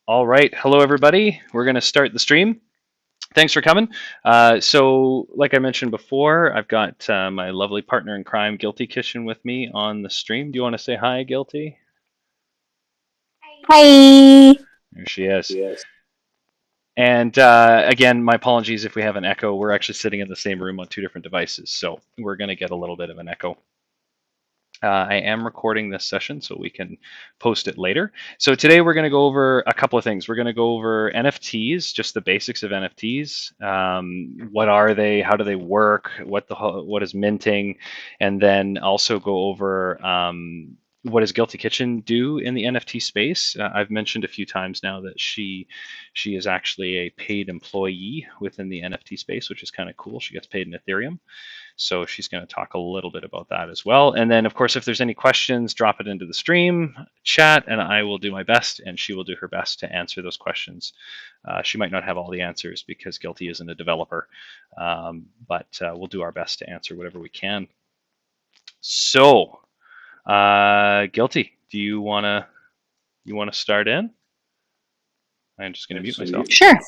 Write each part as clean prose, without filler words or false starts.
All right. Hello, everybody. We're going to start the stream. Thanks for coming. So, like I mentioned before, I've got my lovely partner in crime, Guiltykitchen, with me on the stream. Do you want to say hi, Guilty? Hi. There she is. And again, my apologies if we have an echo. We're actually sitting in the same room on two different devices, so we're going to get a little bit of an echo. I am recording this session so we can post it later. So today we're going to go over a couple of things. We're going to go over NFTs, just the basics of NFTs. What are they? How do they work? What is minting? And then also go over what does Guiltykitchen do in the NFT space. I've mentioned a few times now that she is actually a paid employee within the NFT space, which is kind of cool. She gets paid in Ethereum. So she's going to talk a little bit about that as well. And then, of course, if there's any questions, drop it into the stream chat, and I will do my best, and she will do her best to answer those questions. She might not have all the answers because Guilty isn't a developer, but we'll do our best to answer whatever we can. So, Guilty, do you wanna start in? I'm just going to mute myself. Sure.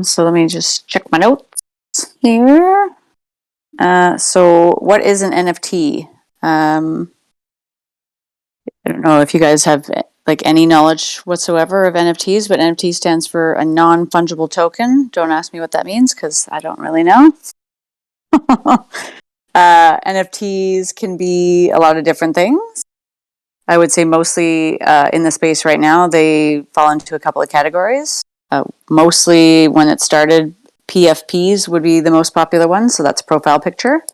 So let me just check my notes here. So what is an NFT? I don't know if you guys have like any knowledge whatsoever of NFTs, but NFT stands for a non-fungible token. Don't ask me what that means because I don't really know. NFTs can be a lot of different things. I would say mostly in the space right now, they fall into a couple of categories. Mostly when it started, PFPs would be the most popular one, so that's profile picture.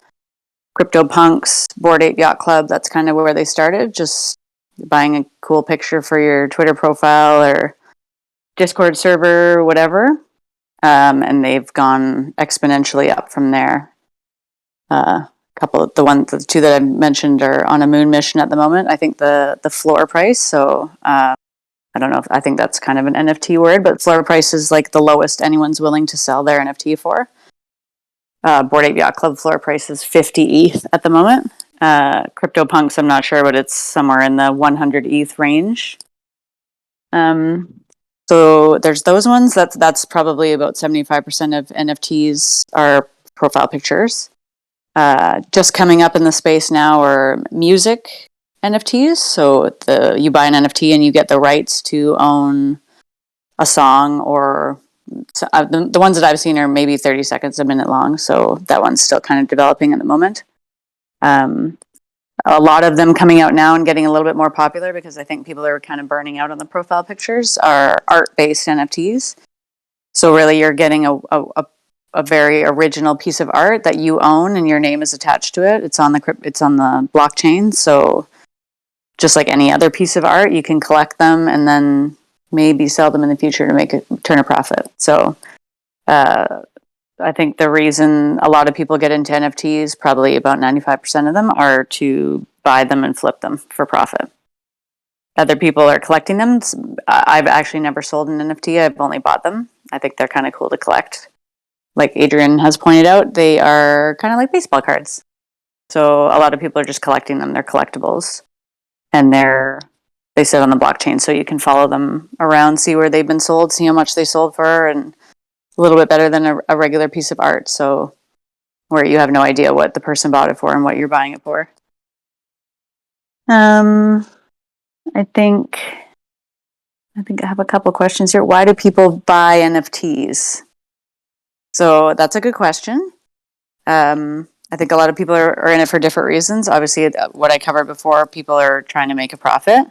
CryptoPunks, Bored Ape Yacht Club, that's kind of where they started, just buying a cool picture for your Twitter profile or Discord server, whatever. And they've gone exponentially up from there. The two that I mentioned are on a moon mission at the moment. I think the floor price, so I don't know if I think that's kind of an NFT word, but floor price is like the lowest anyone's willing to sell their NFT for. Bored Ape Yacht Club floor price is 50 ETH at the moment. CryptoPunks, I'm not sure, but it's somewhere in the 100 ETH range. So there's those ones. That's probably about 75% of NFTs are profile pictures. Just coming up in the space now are music NFTs. So you buy an NFT and you get the rights to own a song, or the ones that I've seen are maybe 30 seconds, a minute long. So that one's still kind of developing at the moment. A lot of them coming out now and getting a little bit more popular because I think people are kind of burning out on the profile pictures are art-based NFTs. So really you're getting a very original piece of art that you own and your name is attached to it. It's on the blockchain. So just like any other piece of art, you can collect them and then maybe sell them in the future to turn a profit. So I think the reason a lot of people get into NFTs, probably about 95% of them, are to buy them and flip them for profit. Other people are collecting them. I've actually never sold an NFT. I've only bought them. I think they're kind of cool to collect. Like Adrian has pointed out, they are kind of like baseball cards. So a lot of people are just collecting them. They're collectibles. And they sit on the blockchain, so you can follow them around, see where they've been sold, see how much they sold for, and a little bit better than a regular piece of art. So where you have no idea what the person bought it for and what you're buying it for. I think I have a couple questions here. Why do people buy NFTs? So that's a good question. I think a lot of people are in it for different reasons. Obviously, what I covered before, people are trying to make a profit.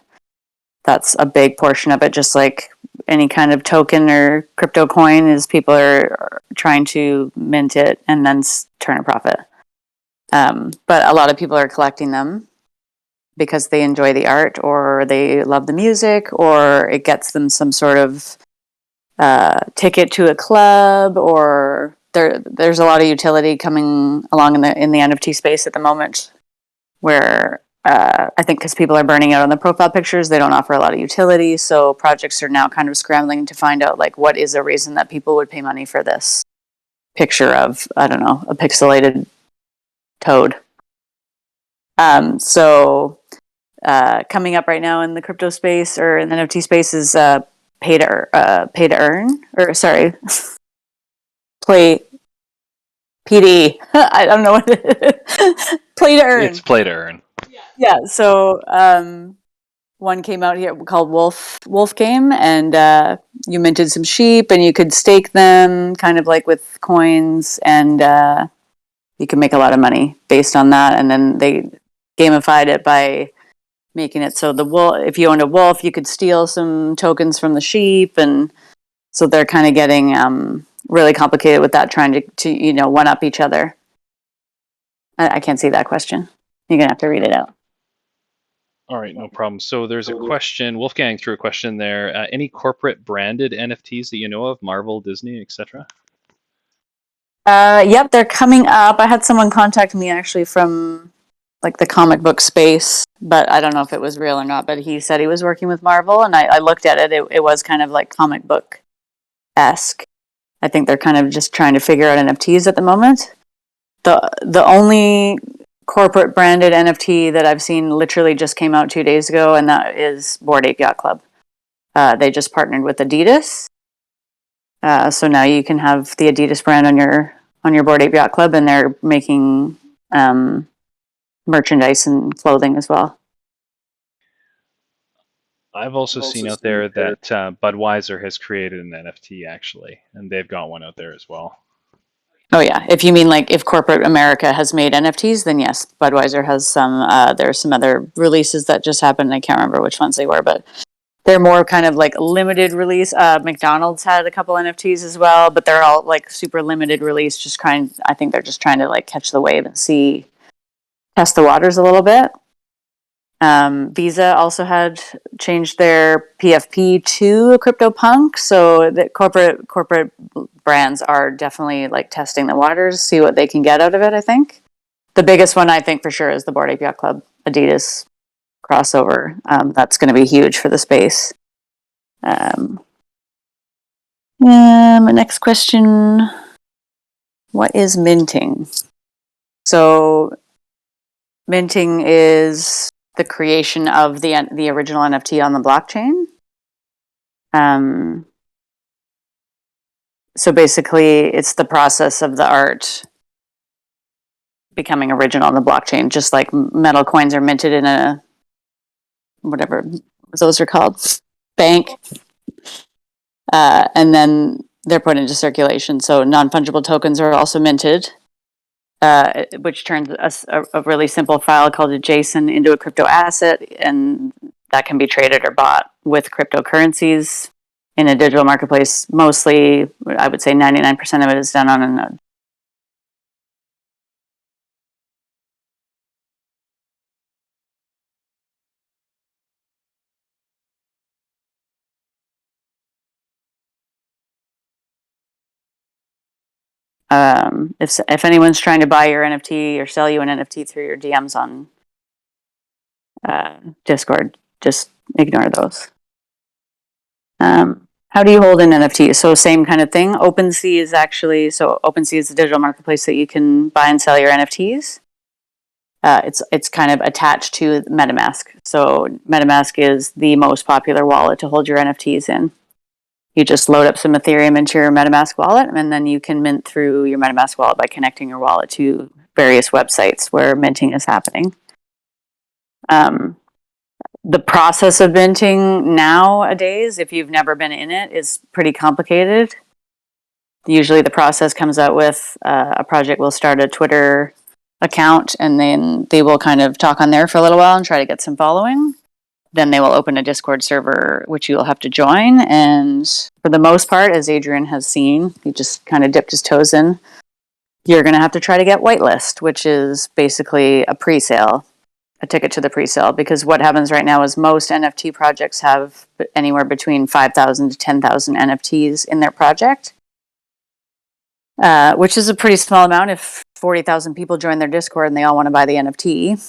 That's a big portion of it, just like any kind of token or crypto coin is people are trying to mint it and then turn a profit. But a lot of people are collecting them because they enjoy the art or they love the music or it gets them some sort of ticket to a club, or there's a lot of utility coming along in the NFT space at the moment where I think because people are burning out on the profile pictures, they don't offer a lot of utility. So projects are now kind of scrambling to find out like what is a reason that people would pay money for this picture of, I don't know, a pixelated toad. So coming up right now in the crypto space or in the NFT space is pay to earn, or sorry, play PD. I don't know what it is. Play to earn. It's play to earn. Yeah. So one came out here called Wolf Game, and you minted some sheep, and you could stake them, kind of like with coins, and you can make a lot of money based on that. And then they gamified it by making it so the wolf, if you owned a wolf, you could steal some tokens from the sheep, and so they're kind of getting really complicated with that, trying to one up each other. I can't see that question. You're gonna have to read it out. All right, no problem. So there's a question. Wolfgang threw a question there. Any corporate branded NFTs that you know of? Marvel, Disney, etc. Yep, they're coming up. I had someone contact me actually from like the comic book space, but I don't know if it was real or not. But he said he was working with Marvel, and I looked at it. It was kind of like comic book-esque. I think they're kind of just trying to figure out NFTs at the moment. The only corporate branded NFT that I've seen literally just came out 2 days ago, and that is Bored Ape Yacht Club. They just partnered with Adidas. So now you can have the Adidas brand on your Bored Ape Yacht Club, and they're making merchandise and clothing as well. I've also seen out there that Budweiser has created an NFT actually, and they've got one out there as well. Oh yeah, if you mean like if corporate America has made NFTs, then yes, Budweiser has some. There's some other releases that just happened. I can't remember which ones they were, but they're more kind of like limited release. McDonald's had a couple NFTs as well, but they're all like super limited release. I think they're just trying to like catch the wave and test the waters a little bit. Visa also had changed their PFP to a CryptoPunk, so that corporate brands are definitely like testing the waters, see what they can get out of it. I think the biggest one I think for sure is the Bored Ape Yacht Club Adidas crossover. That's going to be huge for the space. My next question: what is minting? So, minting is the creation of the original NFT on the blockchain. So basically, it's the process of the art becoming original on the blockchain, just like metal coins are minted in a whatever those are called, bank, and then they're put into circulation. So non-fungible tokens are also minted, which turns a really simple file called a JSON into a crypto asset, and that can be traded or bought with cryptocurrencies in a digital marketplace. Mostly, I would say 99% of it is done on a node. If anyone's trying to buy your NFT or sell you an NFT through your DMs on Discord, just ignore those. How do you hold an NFT? So same kind of thing. OpenSea is the digital marketplace that you can buy and sell your NFTs. It's kind of attached to MetaMask. So MetaMask is the most popular wallet to hold your NFTs in. You just load up some Ethereum into your MetaMask wallet, and then you can mint through your MetaMask wallet by connecting your wallet to various websites where minting is happening. The process of minting nowadays, if you've never been in it, is pretty complicated. Usually the process comes out with a project will start a Twitter account, and then they will kind of talk on there for a little while and try to get some following. Then they will open a Discord server, which you'll have to join. And for the most part, as Adrian has seen, he just kind of dipped his toes in, you're going to have to try to get whitelist, which is basically a pre-sale, a ticket to the pre-sale. Because what happens right now is most NFT projects have anywhere between 5,000 to 10,000 NFTs in their project, which is a pretty small amount if 40,000 people join their Discord and they all want to buy the NFT.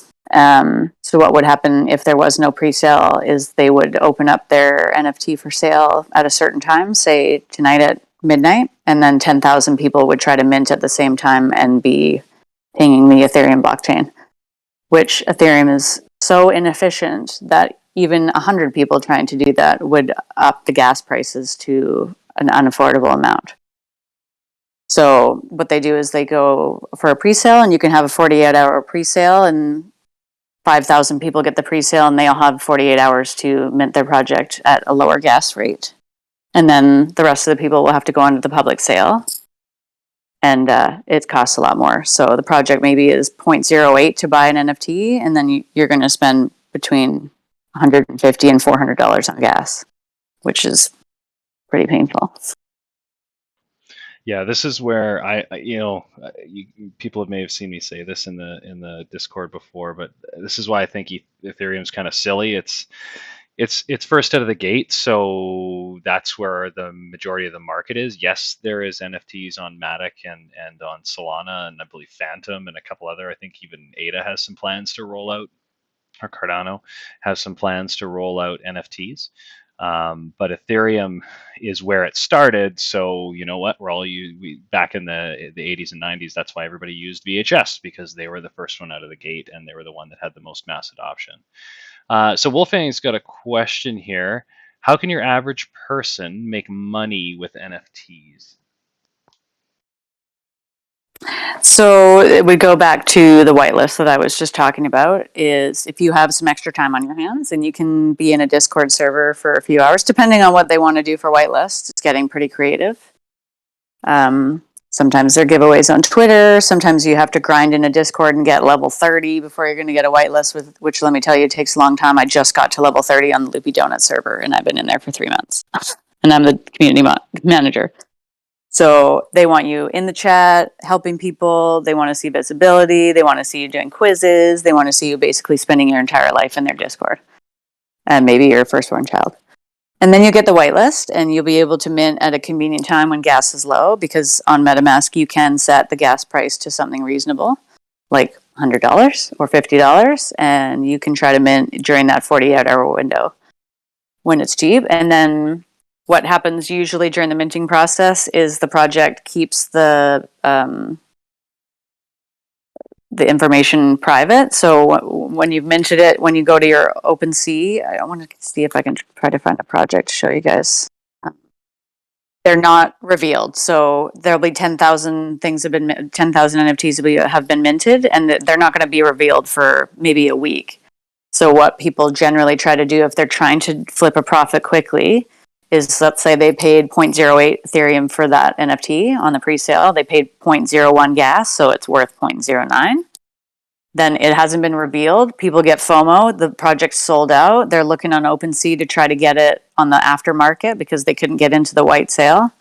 So what would happen if there was no pre-sale is they would open up their NFT for sale at a certain time, say tonight at midnight, and then 10,000 people would try to mint at the same time and be pinging the Ethereum blockchain, which Ethereum is so inefficient that even 100 people trying to do that would up the gas prices to an unaffordable amount. So what they do is they go for a pre-sale, and you can have a 48-hour pre-sale, and 5,000 people get the pre-sale, and they all have 48 hours to mint their project at a lower gas rate. And then the rest of the people will have to go onto the public sale, and it costs a lot more. So the project maybe is 0.08 to buy an NFT, and then you're going to spend between $150 and $400 on gas, which is pretty painful. Yeah, this is where people may have seen me say this in the Discord before, but this is why I think Ethereum's kind of silly. It's first out of the gate, so that's where the majority of the market is. Yes, there is NFTs on Matic and on Solana, and I believe Phantom and a couple other. I think even ADA has some plans to roll out, or Cardano has some plans to roll out NFTs. But Ethereum is where it started. So you know what? Back in the 80s and 90s. That's why everybody used VHS, because they were the first one out of the gate, and they were the one that had the most mass adoption. So Wolfgang's got a question here. How can your average person make money with NFTs? So we go back to the whitelist that I was just talking about. Is if you have some extra time on your hands and you can be in a Discord server for a few hours, depending on what they want to do for whitelist, it's getting pretty creative. Sometimes there are giveaways on Twitter. Sometimes you have to grind in a Discord and get level 30 before you're going to get a whitelist, which let me tell you, takes a long time. I just got to level 30 on the Loopy Donut server, and I've been in there for 3 months. And I'm the community manager. So they want you in the chat, helping people. They want to see visibility. They want to see you doing quizzes. They want to see you basically spending your entire life in their Discord. And maybe you're a firstborn child. And then you get the whitelist, and you'll be able to mint at a convenient time when gas is low, because on MetaMask you can set the gas price to something reasonable, like $100 or $50, and you can try to mint during that 48-hour window when it's cheap. And then what happens usually during the minting process is the project keeps the information private. So when you've minted it, when you go to your OpenSea, I want to see if I can try to find a project to show you guys. They're not revealed. So there'll be 10,000 things 10,000 NFTs have been minted, and they're not going to be revealed for maybe a week. So what people generally try to do if they're trying to flip a profit quickly is, let's say they paid 0.08 Ethereum for that NFT on the pre-sale. They paid 0.01 gas, so it's worth 0.09. Then it hasn't been revealed. People get FOMO. The project's sold out. They're looking on OpenSea to try to get it on the aftermarket because they couldn't get into the white sale.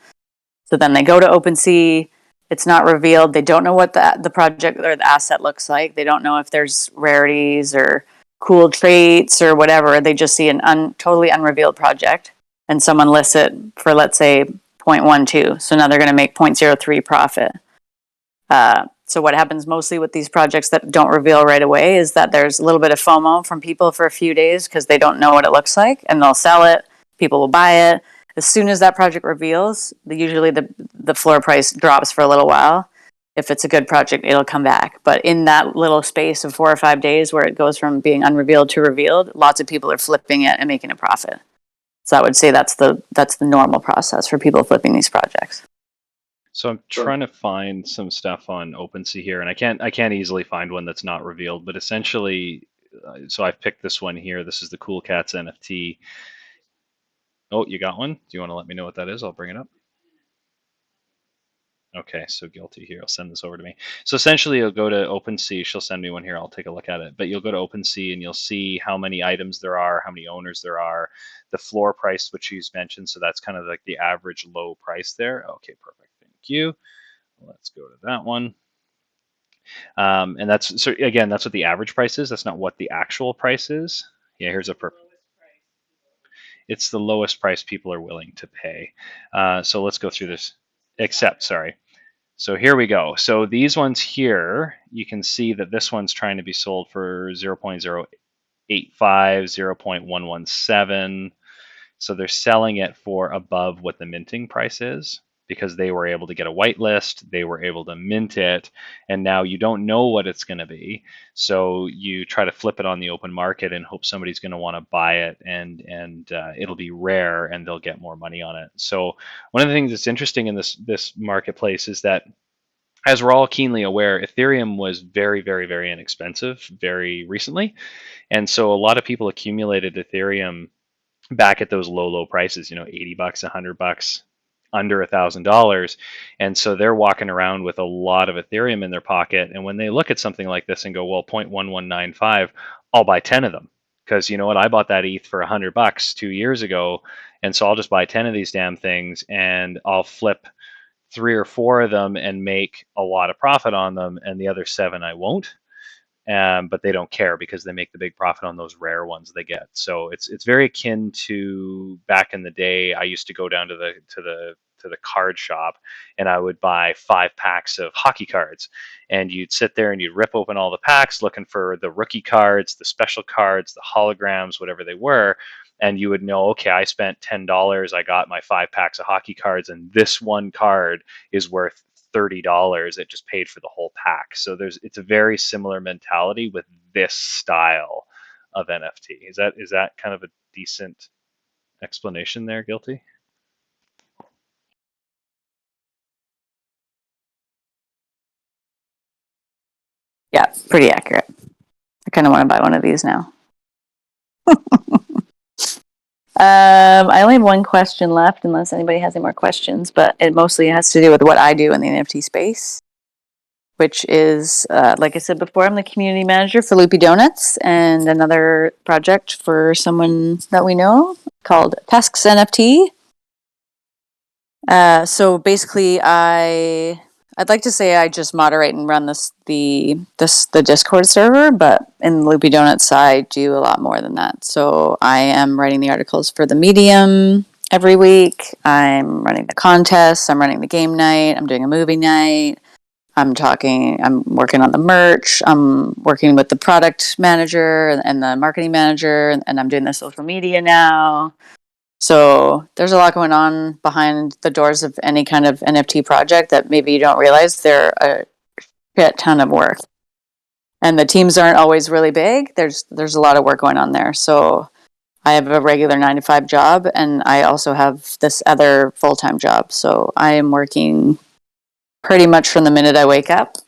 So then they go to OpenSea. It's not revealed. They don't know what the project or the asset looks like. They don't know if there's rarities or cool traits or whatever. They just see an totally unrevealed project, and someone lists it for, let's say, 0.12. So now they're going to make 0.03 profit. So what happens mostly with these projects that don't reveal right away is that there's a little bit of FOMO from people for a few days because they don't know what it looks like, and they'll sell it. People will buy it. As soon as that project reveals, usually the floor price drops for a little while. If it's a good project, it'll come back. But in that little space of 4 or 5 days where it goes from being unrevealed to revealed, lots of people are flipping it and making a profit. So I would say that's the normal process for people flipping these projects. So I'm trying to find some stuff on OpenSea here, and I can't easily find one that's not revealed. But essentially, so I've picked this one here. This is the Cool Cats NFT. Oh, you got one? Do you want to let me know what that is? I'll bring it up. Okay, so Guilty here. I'll send this over to me. So essentially, you'll go to OpenSea. She'll send me one here. I'll take a look at it. But you'll go to OpenSea and you'll see how many items there are, how many owners there are, the floor price, which she's mentioned. So that's kind of like the average low price there. Okay, perfect. Thank you. Let's go to that one. And that's, so again, that's what the average price is. That's not what the actual price is. Yeah, here's a perfect. It's the lowest price people are willing to pay. So let's go through this. Sorry. So here we go. So these ones here, you can see that this one's trying to be sold for 0.085, 0.117. So they're selling it for above what the minting price is. because they were able to get a whitelist, they were able to mint it, and now you don't know what it's going to be. So you try to flip it on the open market and hope somebody's going to want to buy it, and it'll be rare and they'll get more money on it. So one of the things that's interesting in this marketplace is that, as we're all keenly aware, Ethereum was very, very, very inexpensive very recently, and so a lot of people accumulated Ethereum back at those low prices, $80, $100, under $1,000. And so they're walking around with a lot of Ethereum in their pocket. And when they look at something like this and go, well, 0.1195, I'll buy 10 of them. Because you know what? I bought that ETH for $100 2 years ago. And so I'll just buy 10 of these damn things and I'll flip three or four of them and make a lot of profit on them. And the other seven I won't. But they don't care because they make the big profit on those rare ones they get. So it's very akin to back in the day. I used to go down to the card shop and I would buy 5 packs of hockey cards, and you'd sit there and you'd rip open all the packs looking for the rookie cards, the special cards, the holograms, whatever they were. And you would know, okay, I spent $10. I got my 5 packs of hockey cards, and this one card is worth $30. It just paid for the whole pack. So it's a very similar mentality with this style of NFT. Is that kind of a decent explanation there, Guilty? Yeah, pretty accurate. I kind of want to buy one of these now. I only have one question left, unless anybody has any more questions, but it mostly has to do with what I do in the NFT space, which is, like I said before, I'm the community manager for Loopy Donuts and another project for someone that we know called Tasks NFT. So basically, I'd like to say I just moderate and run the Discord server, but in Loopy Donuts, I do a lot more than that. So I am writing the articles for the Medium every week. I'm running the contests. I'm running the game night. I'm doing a movie night. I'm working on the merch. I'm working with the product manager and the marketing manager, and I'm doing the social media now. So there's a lot going on behind the doors of any kind of NFT project that maybe you don't realize they're a shit ton of work. And the teams aren't always really big. There's a lot of work going on there. So I have a regular 9 to 5 job, and I also have this other full-time job. So I am working pretty much from the minute I wake up,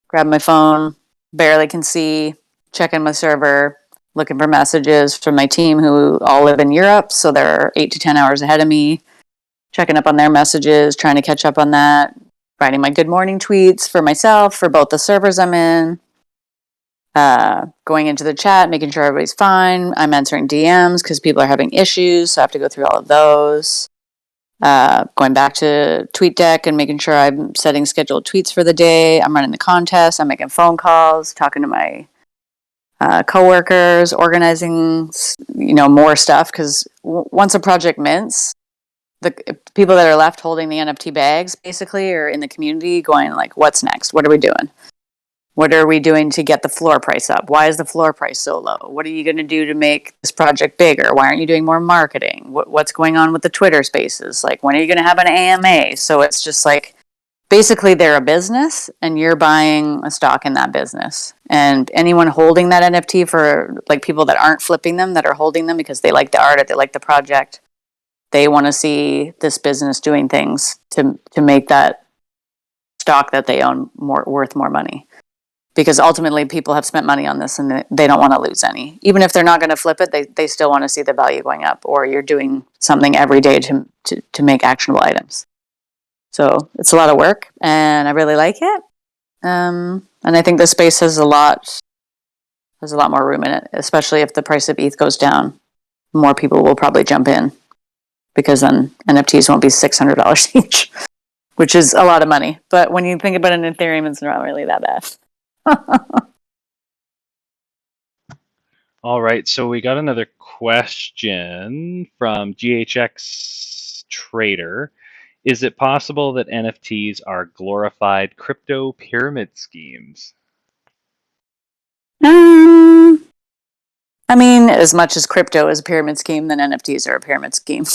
grab my phone, barely can see, check in my server, looking for messages from my team who all live in Europe. So they're 8 to 10 hours ahead of me, checking up on their messages, trying to catch up on that, writing my good morning tweets for myself, for both the servers I'm in, going into the chat, making sure everybody's fine. I'm answering DMs because people are having issues. So I have to go through all of those. Going back to TweetDeck and making sure I'm setting scheduled tweets for the day. I'm running the contest. I'm making phone calls, talking to my coworkers, organizing, more stuff. Because once a project mints, the people that are left holding the NFT bags basically are in the community going like, what's next? What are we doing? What are we doing to get the floor price up? Why is the floor price so low? What are you going to do to make this project bigger? Why aren't you doing more marketing? What's going on with the Twitter spaces? Like, when are you going to have an AMA? So it's just like, basically they're a business and you're buying a stock in that business. And anyone holding that NFT, for like people that aren't flipping them, that are holding them because they like the art or they like the project, they want to see this business doing things to make that stock that they own worth more money. Because ultimately people have spent money on this and they don't want to lose any. Even if they're not going to flip it, they still want to see the value going up, or you're doing something every day to make actionable items. So it's a lot of work and I really like it. And I think the space has a lot more room in it, especially if the price of ETH goes down. More people will probably jump in because then NFTs won't be $600 each, which is a lot of money. But when you think about an Ethereum, it's not really that bad. All right, so we got another question from GHX Trader. Is it possible that NFTs are glorified crypto pyramid schemes? I mean, as much as crypto is a pyramid scheme, then NFTs are a pyramid scheme.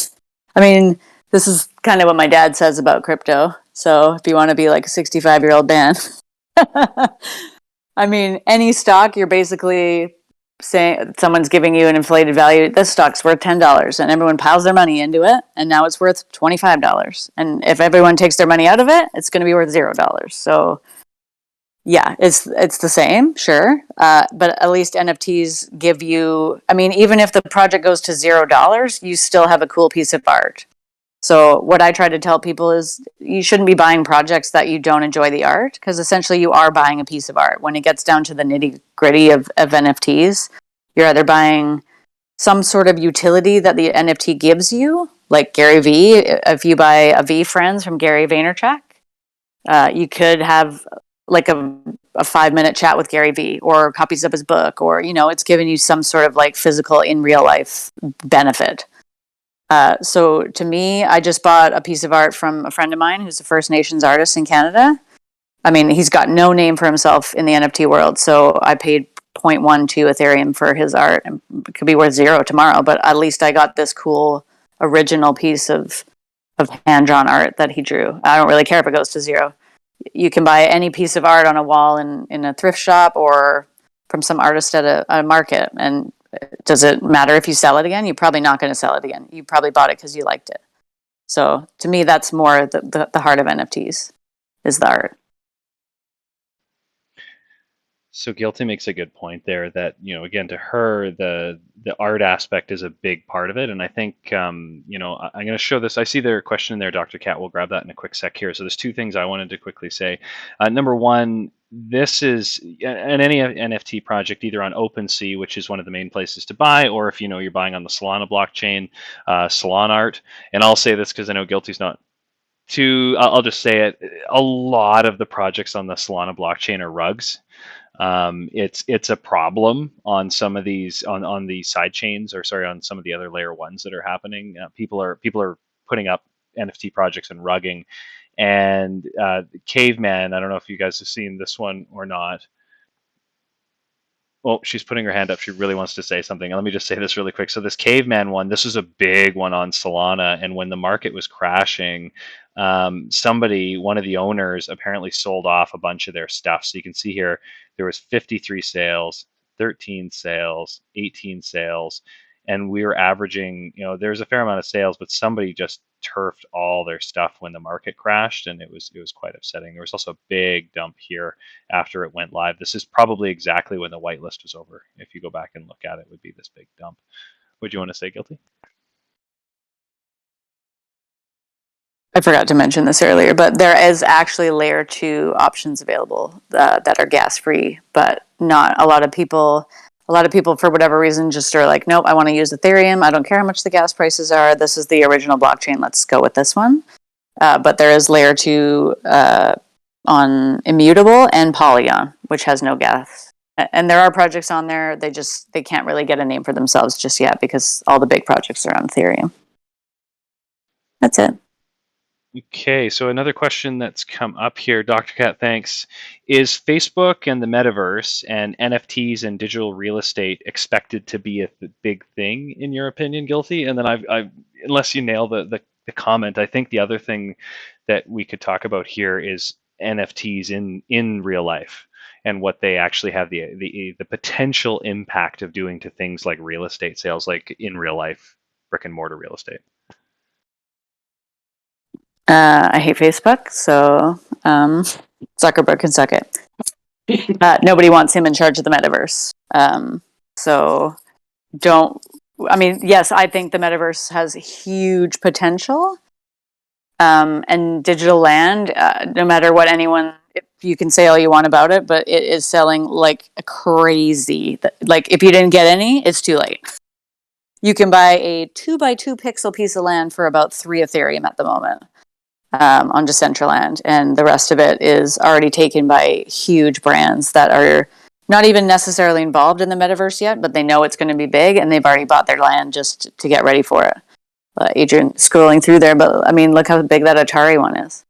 I mean, This is kind of what my dad says about crypto. So if you want to be like a 65-year-old band, I mean, any stock, you're basically saying someone's giving you an inflated value. This stock's worth $10, and everyone piles their money into it, and now it's worth $25. And if everyone takes their money out of it, it's going to be worth $0. So yeah, it's the same, sure, but at least NFTs give you. I mean, even if the project goes to $0, you still have a cool piece of art. So what I try to tell people is you shouldn't be buying projects that you don't enjoy the art, because essentially you are buying a piece of art. When it gets down to the nitty gritty of NFTs, you're either buying some sort of utility that the NFT gives you, like Gary V. If you buy a V Friends from Gary Vaynerchuk, you could have like a 5-minute chat with Gary V, or copies of his book, or, it's giving you some sort of like physical in real life benefit. So to me, I just bought a piece of art from a friend of mine who's a First Nations artist in Canada. I mean, he's got no name for himself in the NFT world, so I paid 0.12 Ethereum for his art. And it could be worth 0 tomorrow, but at least I got this cool original piece of hand-drawn art that he drew. I don't really care if it goes to 0. You can buy any piece of art on a wall in a thrift shop or from some artist at a market, and does it matter if you sell it again? You're probably not going to sell it again. You probably bought it because you liked it. So to me, that's more the heart of NFTs, is the art. So Guilty makes a good point there that, again, to her, the art aspect is a big part of it. And I think, I'm going to show this. I see their question in there, Dr. Cat. We'll grab that in a quick sec here. So there's 2 things I wanted to quickly say. Number one, this is an any NFT project either on OpenSea, which is one of the main places to buy, or if you're buying on the Solana blockchain, Solana art. And I'll say this because I know Guilty's not I'll just say it. A lot of the projects on the Solana blockchain are rugs. It's a problem on some of these on the side chains, or sorry, on some of the other layer ones that are happening. People are putting up NFT projects and rugging. And Caveman, I don't know if you guys have seen this one or not. Oh, she's putting her hand up. She really wants to say something. Let me just say this really quick. So this Caveman one, this was a big one on Solana, and when the market was crashing, one of the owners, apparently sold off a bunch of their stuff. So you can see here, there was 53 sales, 13 sales, 18 sales, and we were averaging, there's a fair amount of sales, but somebody just turfed all their stuff when the market crashed, and it was quite upsetting. There was also a big dump here after it went live. This is probably exactly when the whitelist was over. If you go back and look at it, would be this big dump. Would you want to say, Guilty? I forgot to mention this earlier, but there is actually layer 2 options available that are gas free, but not a lot of people. A lot of people, for whatever reason, just are like, nope, I want to use Ethereum. I don't care how much the gas prices are. This is the original blockchain. Let's go with this one. But there is layer 2 on Immutable and Polygon, which has no gas. And there are projects on there. They can't really get a name for themselves just yet because all the big projects are on Ethereum. That's it. Okay, so another question that's come up here, Dr. Cat, thanks. Is Facebook and the metaverse and NFTs and digital real estate expected to be a big thing in your opinion, Guilty? And then I've unless you nail the comment, I think the other thing that we could talk about here is NFTs in real life and what they actually have the potential impact of doing to things like real estate sales, like in real life, brick and mortar real estate. I hate Facebook, so Zuckerberg can suck it. Nobody wants him in charge of the metaverse. So yes, I think the metaverse has huge potential. And digital land, no matter what you can say all you want about it, but it is selling like crazy. Like if you didn't get any, it's too late. You can buy a 2x2 pixel piece of land for about 3 Ethereum at the moment. On Decentraland, and the rest of it is already taken by huge brands that are not even necessarily involved in the metaverse yet, but they know it's going to be big, and they've already bought their land just to get ready for it. Adrian scrolling through there, but I mean, look how big that Atari one is.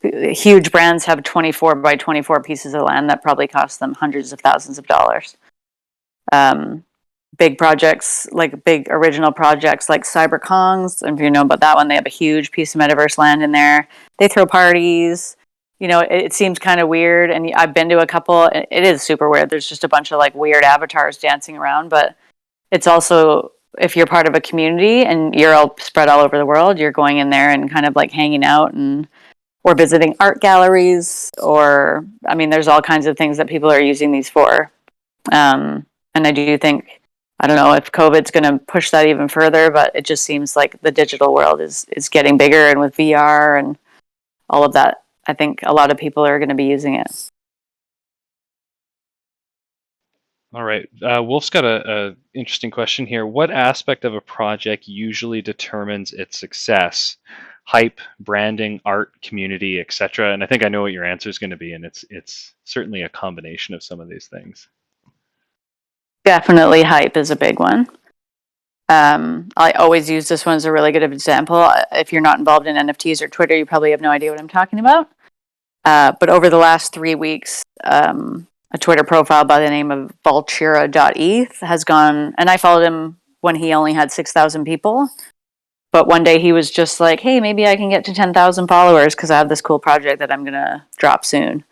Huge brands have 24 by 24 pieces of land that probably cost them hundreds of thousands of dollars. big projects, like big original projects like CyberKongs. And if you know about that one, they have a huge piece of metaverse land in there. They throw parties. It seems kind of weird. And I've been to a couple. It is super weird. There's just a bunch of like weird avatars dancing around. But it's also, if you're part of a community and you're all spread all over the world, you're going in there and kind of like hanging out and or visiting art galleries, or I mean, there's all kinds of things that people are using these for. And I do think, I don't know if COVID's going to push that even further, but it just seems like the digital world is getting bigger, and with VR and all of that, I think a lot of people are going to be using it. All right. Wolf's got a interesting question here. What aspect of a project usually determines its success? Hype, branding, art, community, etc. And I think I know what your answer is going to be, and it's certainly a combination of some of these things. Definitely hype is a big one. I always use this one as a really good example. If you're not involved in NFTs or Twitter, you probably have no idea what I'm talking about. But over the last 3 weeks, a Twitter profile by the name of Vultura.eth has gone, and I followed him when he only had 6,000 people. But one day he was just like, hey, maybe I can get to 10,000 followers because I have this cool project that I'm going to drop soon.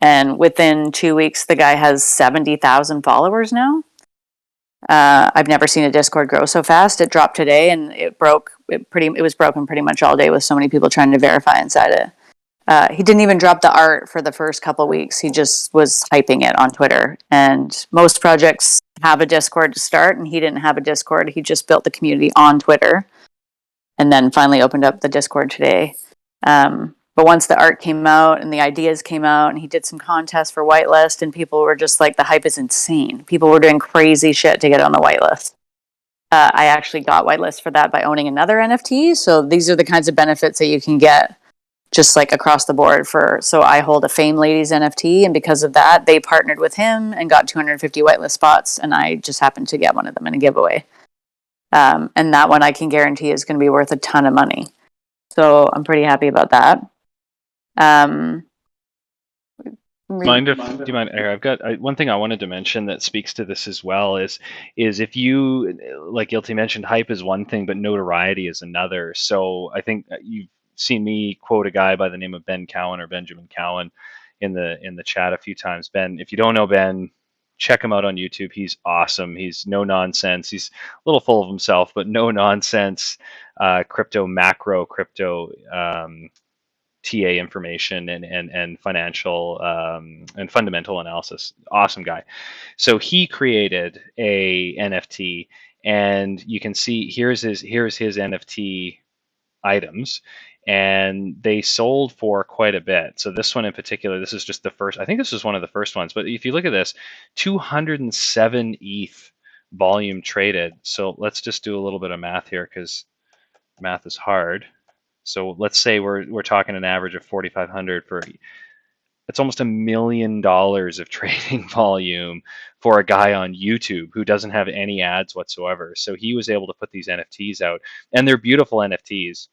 And within 2 weeks, the guy has 70,000 followers now. I've never seen a Discord grow so fast. It dropped today, and it was broken pretty much all day with so many people trying to verify inside it. He didn't even drop the art for the first couple weeks. He just was hyping it on Twitter. And most projects have a Discord to start, and he didn't have a Discord. He just built the community on Twitter, and then finally opened up the Discord today. But once the art came out and the ideas came out, and he did some contests for whitelist, and people were just like, the hype is insane. People were doing crazy shit to get on the whitelist. I actually got whitelist for that by owning another NFT. So these are the kinds of benefits that you can get just like across the board so I hold a Fame Ladies NFT, and because of that, they partnered with him and got 250 whitelist spots, and I just happened to get one of them in a giveaway. And that one I can guarantee is going to be worth a ton of money. So I'm pretty happy about that. Do you mind, I've got one thing I wanted to mention that speaks to this as well is if you, like Guilty mentioned, hype is one thing, but notoriety is another. So I think you've seen me quote a guy by the name of Ben Cowan or Benjamin Cowan in the chat a few times. Ben, if you don't know Ben, check him out on YouTube. He's awesome. He's no nonsense. He's a little full of himself, but no nonsense. Macro crypto TA information and financial and fundamental analysis. Awesome guy. So he created a NFT, and you can see here's his NFT items, and they sold for quite a bit. So this one in particular, this is just the first. I think this was one of the first ones. But if you look at this, 207 ETH volume traded. So let's just do a little bit of math here because math is hard. So let's say we're talking an average of 4,500 for. It's almost $1 million of trading volume for a guy on YouTube who doesn't have any ads whatsoever. So he was able to put these NFTs out, and they're beautiful NFTs.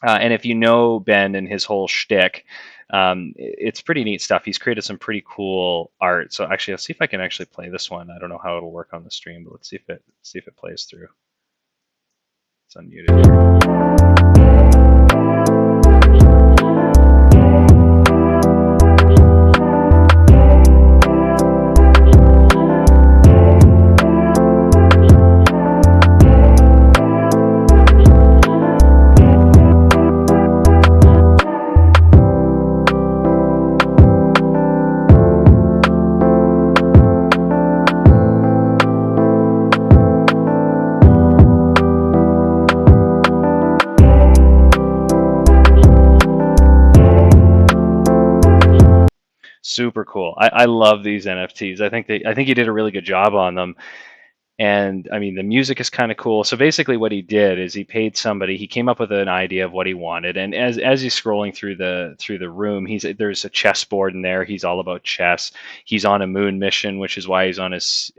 And if you know Ben and his whole shtick, it's pretty neat stuff. He's created some pretty cool art. So actually, let's see if I can actually play this one. I don't know how it'll work on the stream, but let's see if it plays through. It's unmuted. Super cool. I love these NFTs. I think he did a really good job on them. And I mean, the music is kind of cool. So basically, what he did is he paid somebody. He came up with an idea of what he wanted, and as he's scrolling through the room, there's a chessboard in there. He's all about chess. He's on a moon mission, which is why he's on his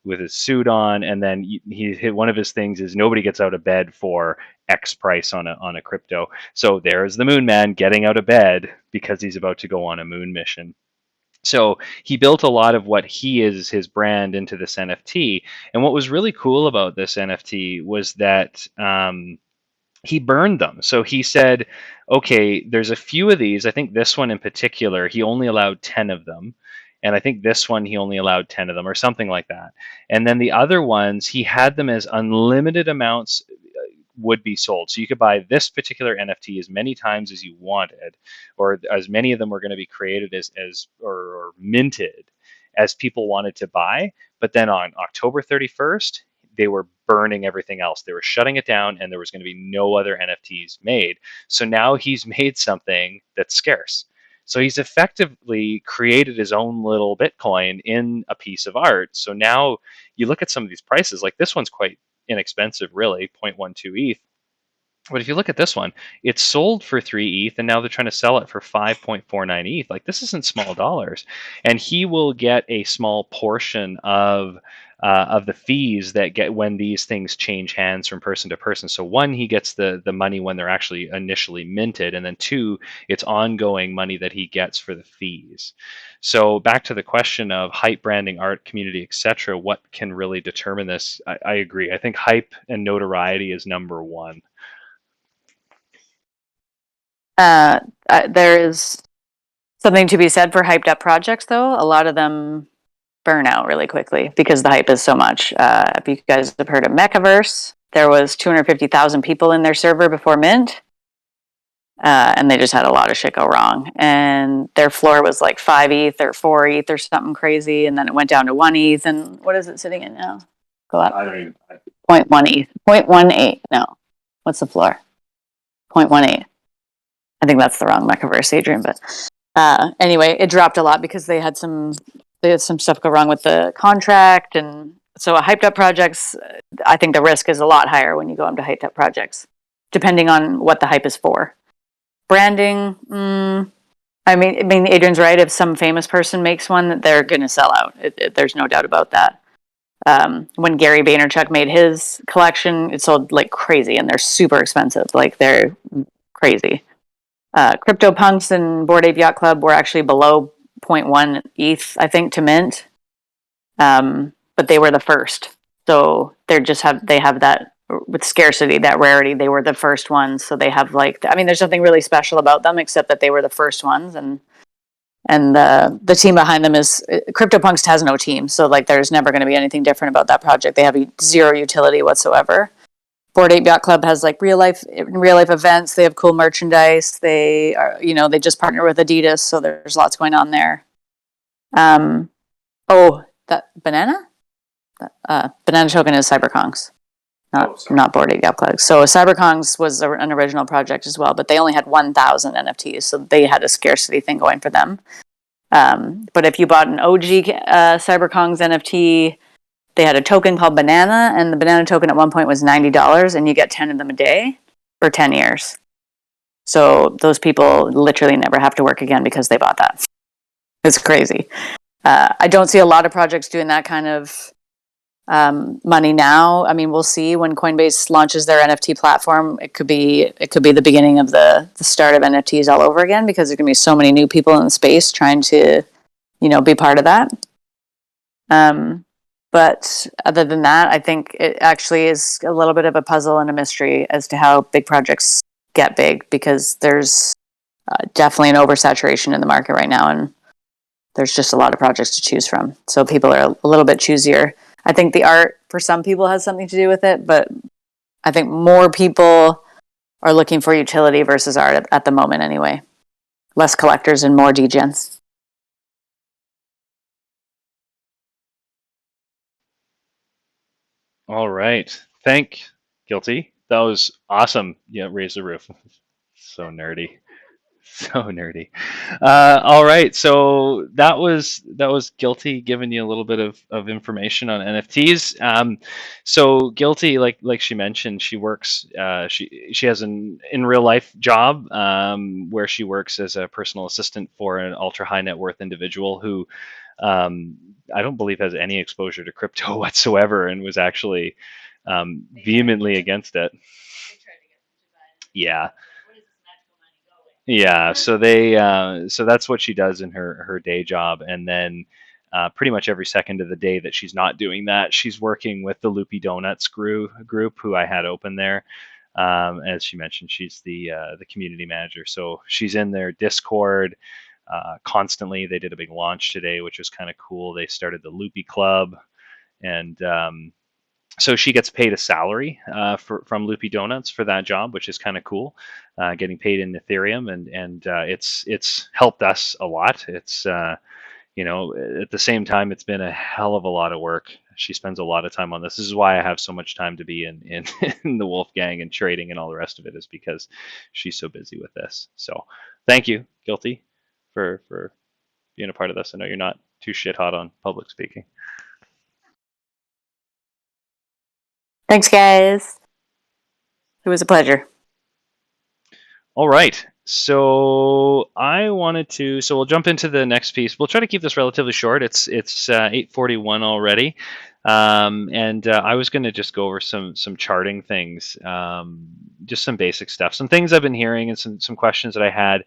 with his suit on. And then he hit one of his things is nobody gets out of bed for X price on a crypto. So there's the Moon Man getting out of bed because he's about to go on a moon mission. So he built a lot of what he is, his brand, into this NFT. And what was really cool about this NFT was that he burned them. So he said, okay, there's a few of these. I think this one in particular, he only allowed 10 of them. And I think this one, he only allowed 10 of them or something like that. And then the other ones, he had them as unlimited amounts would be sold. So you could buy this particular NFT as many times as you wanted, or as many of them were going to be created as or minted as people wanted to buy. But then on October 31st, they were burning everything else. They were shutting it down, and there was going to be no other NFTs made. So now he's made something that's scarce. So he's effectively created his own little Bitcoin in a piece of art. So now you look at some of these prices, like this one's quite inexpensive, really, 0.12 ETH. But if you look at this one, it's sold for 3 ETH, and now they're trying to sell it for 5.49 ETH. Like, this isn't small dollars. And he will get a small portion of the fees that get when these things change hands from person to person. So one, he gets the money when they're actually initially minted, and then two, it's ongoing money that he gets for the fees. So back to the question of hype, branding, art, community, etc. What can really determine this? I agree. I think hype and notoriety is number one. There is something to be said for hyped up projects, though. A lot of them burn out really quickly because the hype is so much. If you guys have heard of Mechaverse, there was 250,000 people in their server before mint, and they just had a lot of shit go wrong. And their floor was like 5 ETH or 4 ETH or something crazy, and then it went down to 1 ETH. And what is it sitting at now? Go up. I don't even. 0.1 ETH. 0.18. No. What's the floor? 0.18. I think that's the wrong Mechaverse, Adrian, but anyway, it dropped a lot because they had some stuff go wrong with the contract, and so hyped up projects, I think the risk is a lot higher when you go into hyped up projects, depending on what the hype is for. Branding, I mean, Adrian's right. If some famous person makes one, they're going to sell out. There's no doubt about that. When Gary Vaynerchuk made his collection, it sold like crazy, and they're super expensive. Like, they're crazy. CryptoPunks and Bored Ape Yacht Club were actually below 0.1 ETH, I think, to mint. But they were the first. So they have that with scarcity, that rarity. They were the first ones. So they have there's nothing really special about them except that they were the first ones. And the team behind them is CryptoPunks has no team. So there's never going to be anything different about that project. They have zero utility whatsoever. Bored Ape Yacht Club has real life events. They have cool merchandise. They are, they just partner with Adidas, so there's lots going on there. That banana token is CyberKongz, not Bored Ape Yacht Club. So CyberKongz was an original project as well, but they only had 1,000 NFTs, so they had a scarcity thing going for them. But if you bought an OG CyberKongz NFT, they had a token called Banana, and the Banana token at one point was $90, and you get 10 of them a day for 10 years. So those people literally never have to work again because they bought that. It's crazy. I don't see a lot of projects doing that kind of money now. I mean, we'll see when Coinbase launches their NFT platform. It could be the beginning of the start of NFTs all over again, because there's going to be so many new people in the space trying to, be part of that. But other than that, I think it actually is a little bit of a puzzle and a mystery as to how big projects get big, because there's definitely an oversaturation in the market right now, and there's just a lot of projects to choose from. So people are a little bit choosier. I think the art for some people has something to do with it, but I think more people are looking for utility versus art at the moment anyway. Less collectors and more degens. All right. Thank Guilty. That was awesome. Yeah, raise the roof. So nerdy. So nerdy. All right. So that was Guilty giving you a little bit of information on NFTs. So Guilty, like she mentioned, she works. She has an in real life job where she works as a personal assistant for an ultra high net worth individual who I don't believe has any exposure to crypto whatsoever, and was actually vehemently against it. Yeah. Yeah, so that's what she does in her day job, and then pretty much every second of the day that she's not doing that, she's working with the Loopy Donuts group who I had open there. As she mentioned, she's the community manager, so she's in their Discord constantly. They did a big launch today, which was kind of cool. They started the Loopy Club, and so she gets paid a salary from Loopy Donuts for that job, which is kind of cool. Getting paid in Ethereum, and it's helped us a lot. It's at the same time, it's been a hell of a lot of work. She spends a lot of time on this. This is why I have so much time to be in in the Wolfgang and trading and all the rest of it, is because she's so busy with this. So thank you, Guilty, for being a part of this. I know you're not too shit hot on public speaking. Thanks, guys. It was a pleasure. All right. So we'll jump into the next piece. We'll try to keep this relatively short. It's 8:41 already, and I was going to just go over some charting things, just some basic stuff, some things I've been hearing, and some questions that I had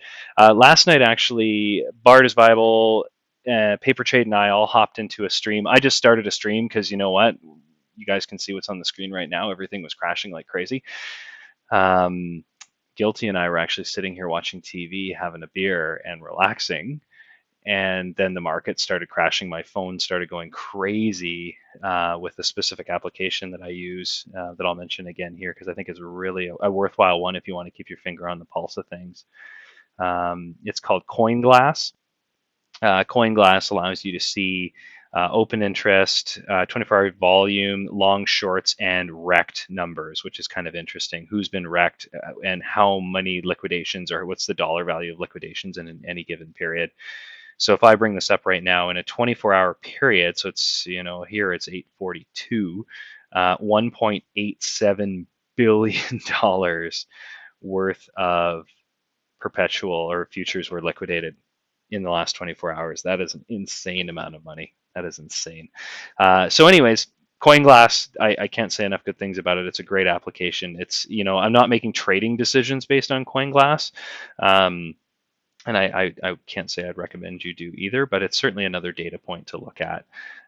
last night. Actually, Bard is Bible, Paper Trade, and I all hopped into a stream. I just started a stream because you know what, you guys can see what's on the screen right now. Everything was crashing like crazy. Um, Guilty and I were actually sitting here watching TV, having a beer and relaxing. And then the market started crashing. My phone started going crazy with a specific application that I use that I'll mention again here because I think is really a worthwhile one if you want to keep your finger on the pulse of things. It's called CoinGlass. CoinGlass allows you to see open interest, 24-hour volume, long shorts, and wrecked numbers, which is kind of interesting. Who's been wrecked and how many liquidations, or what's the dollar value of liquidations in any given period. So if I bring this up right now in a 24-hour period, so it's here it's 8:42, 1.87 billion dollars worth of perpetual or futures were liquidated in the last 24 hours. That is an insane amount of money. That is insane. So, anyways, CoinGlass, I can't say enough good things about it. It's a great application. I'm not making trading decisions based on CoinGlass. And I can't say I'd recommend you do either, but it's certainly another data point to look at.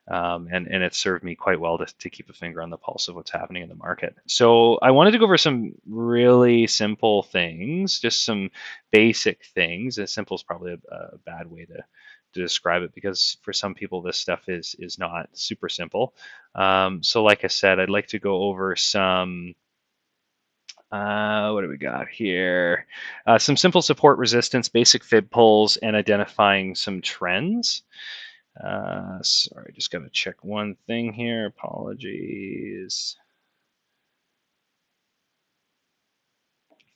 And it served me quite well to keep a finger on the pulse of what's happening in the market. So I wanted to go over some really simple things, just some basic things. As simple is probably a bad way to describe it because for some people this stuff is not super simple. So like I said, I'd like to go over some what do we got here? Some simple support resistance, basic fib pulls, and identifying some trends. Sorry, just got to check one thing here. Apologies.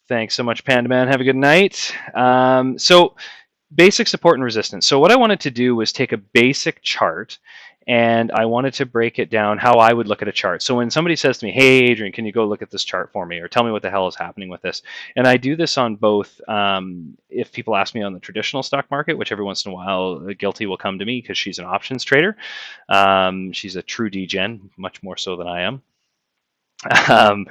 Thanks so much, Panda Man. Have a good night. So basic support and resistance. So what I wanted to do was take a basic chart and I wanted to break it down how I would look at a chart. So when somebody says to me, "Hey, Adrian, can you go look at this chart for me?" or "Tell me what the hell is happening with this?" And I do this on both. If people ask me on the traditional stock market, which every once in a while, Guilty will come to me because she's an options trader. She's a true degen, much more so than I am. Um,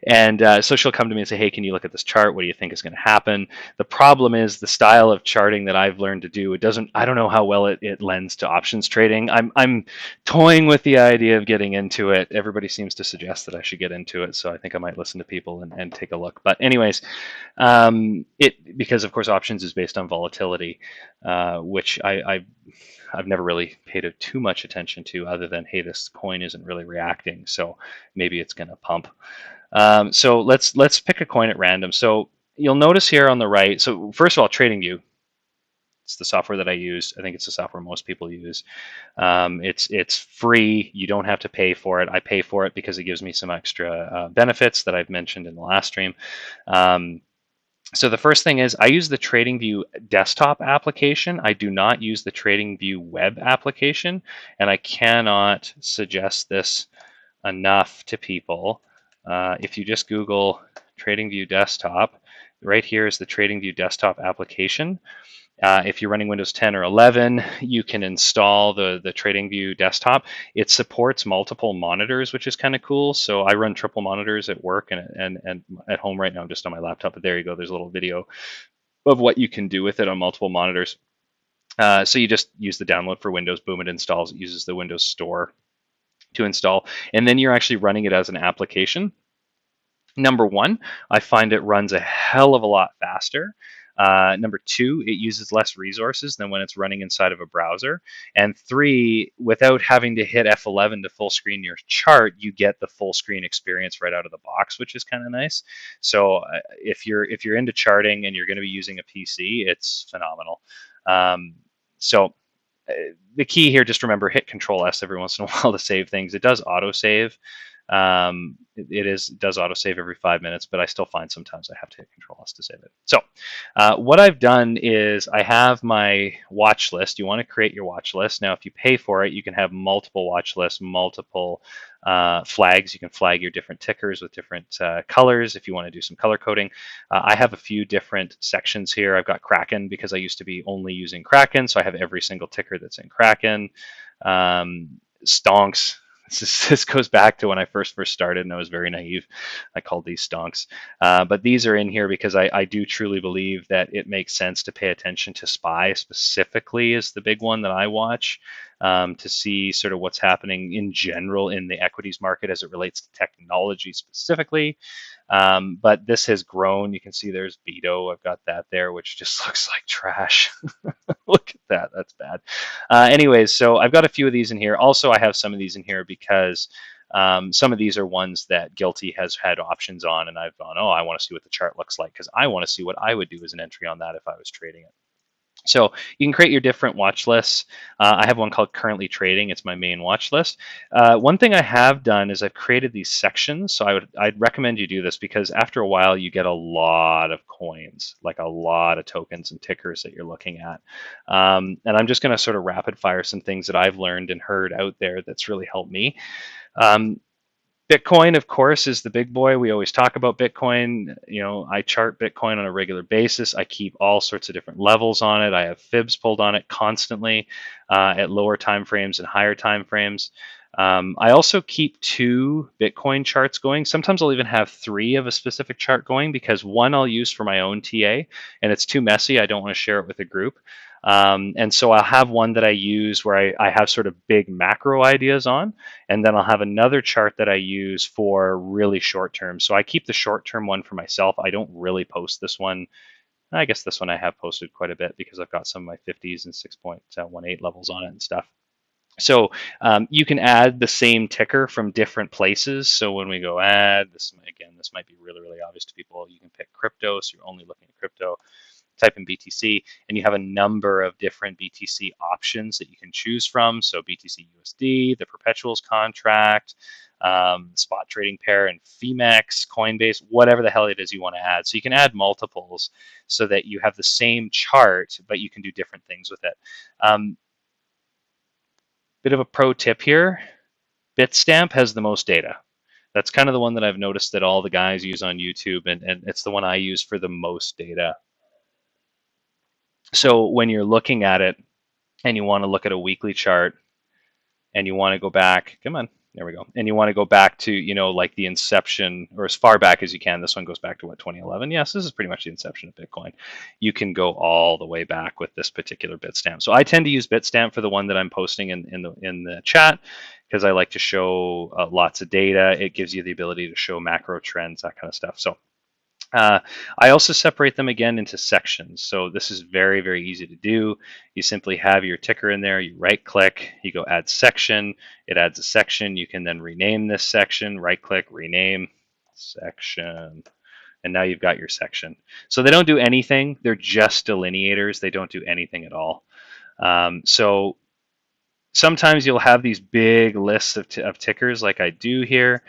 and so she'll come to me and say, "Hey, can you look at this chart? What do you think is going to happen?" The problem is the style of charting that I've learned to do. It doesn't. I don't know how well it lends to options trading. I'm toying with the idea of getting into it. Everybody seems to suggest that I should get into it, so I think I might listen to people and take a look. But anyways, it because of course options is based on volatility, which I've never really paid too much attention to, other than, hey, this coin isn't really reacting, so maybe it's going to pump. So let's pick a coin at random. So you'll notice here on the right. So first of all, Tradingview. It's the software that I use. I think it's the software most people use. It's free. You don't have to pay for it. I pay for it because it gives me some extra benefits that I've mentioned in the last stream. So the first thing is I use the TradingView desktop application. I do not use the TradingView web application, and I cannot suggest this enough to people. If you just Google TradingView desktop, right here is the TradingView desktop application. If you're running Windows 10 or 11, you can install the TradingView desktop. It supports multiple monitors, which is kind of cool. So I run triple monitors at work and at home right now. I'm just on my laptop, but there you go. There's a little video of what you can do with it on multiple monitors. So you just use the download for Windows, boom, it installs. It uses the Windows Store to install, and then you're actually running it as an application. Number one, I find it runs a hell of a lot faster. Number two, it uses less resources than when it's running inside of a browser. And three, without having to hit F11 to full screen your chart, you get the full screen experience right out of the box, which is kind of nice. So if you're into charting and you're going to be using a PC, it's phenomenal. Um, so the key here, just remember, hit Control S every once in a while to save things. It does autosave. It does autosave every 5 minutes, but I still find sometimes I have to hit Control S to save it. So what I've done is I have my watch list. You want to create your watch list. Now, if you pay for it, you can have multiple watch lists, multiple flags. You can flag your different tickers with different colors if you want to do some color coding. I have a few different sections here. I've got Kraken because I used to be only using Kraken, so I have every single ticker that's in Kraken. Stonks. This goes back to when I first started, and I was very naive. I called these stonks, but these are in here because I do truly believe that it makes sense to pay attention to SPY specifically is the big one that I watch, to see sort of what's happening in general in the equities market as it relates to technology specifically. But this has grown. You can see there's Beto. I've got that there, which just looks like trash. Look at that. That's bad. Anyways, so I've got a few of these in here. Also, I have some of these in here because some of these are ones that Guilty has had options on, and I've gone, oh, I want to see what the chart looks like because I want to see what I would do as an entry on that if I was trading it. So you can create your different watch lists. I have one called Currently Trading. It's my main watch list. One thing I have done is I've created these sections. So I'd recommend you do this because after a while you get a lot of coins, like a lot of tokens and tickers that you're looking at. And I'm just going to sort of rapid fire some things that I've learned and heard out there that's really helped me. Um, Bitcoin, of course, is the big boy. We always talk about Bitcoin. I chart Bitcoin on a regular basis. I keep all sorts of different levels on it. I have fibs pulled on it constantly at lower time frames and higher time frames. I also keep 2 Bitcoin charts going. Sometimes I'll even have 3 of a specific chart going because one I'll use for my own TA, and it's too messy. I don't want to share it with a group. And so I'll have one that I use where I have sort of big macro ideas on, and then I'll have another chart that I use for really short term. So I keep the short term one for myself. I don't really post this one. I guess this one I have posted quite a bit because I've got some of my 50s and 6.18 levels on it and stuff. So you can add the same ticker from different places. So when we go add, this might be really, really obvious to people. You can pick crypto, so you're only looking at crypto. Type in BTC, and you have a number of different BTC options that you can choose from. So BTC USD, the perpetuals contract, spot trading pair, and FEMEX, Coinbase, whatever the hell it is you want to add. So you can add multiples so that you have the same chart, but you can do different things with it. Bit of a pro tip here. Bitstamp has the most data. That's kind of the one that I've noticed that all the guys use on YouTube, and it's the one I use for the most data. So when you're looking at it and you want to look at a weekly chart and you want to go back, come on, there we go. And you want to go back to, like the inception or as far back as you can. This one goes back to 2011. Yes, this is pretty much the inception of Bitcoin. You can go all the way back with this particular Bitstamp. So I tend to use Bitstamp for the one that I'm posting in the chat because I like to show lots of data. It gives you the ability to show macro trends, that kind of stuff. So I also separate them again into sections. So this is very, very easy to do. You simply have your ticker in there, you right click, you go add section, it adds a section. You can then rename this section, right click, rename section, and now you've got your section. So they don't do anything, they're just delineators. They don't do anything at all. So sometimes you'll have these big lists of tickers like I do here.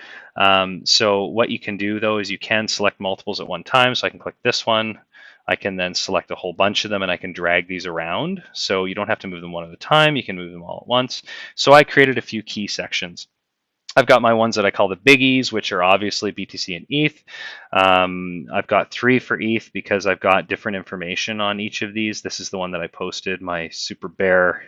So what you can do though is you can select multiples at one time. So I can click this one. I can then select a whole bunch of them and I can drag these around. So you don't have to move them one at a time. You can move them all at once. So I created a few key sections. I've got my ones that I call the biggies, which are obviously BTC and ETH. I've got 3 for ETH because I've got different information on each of these. This is the one that I posted, my super bear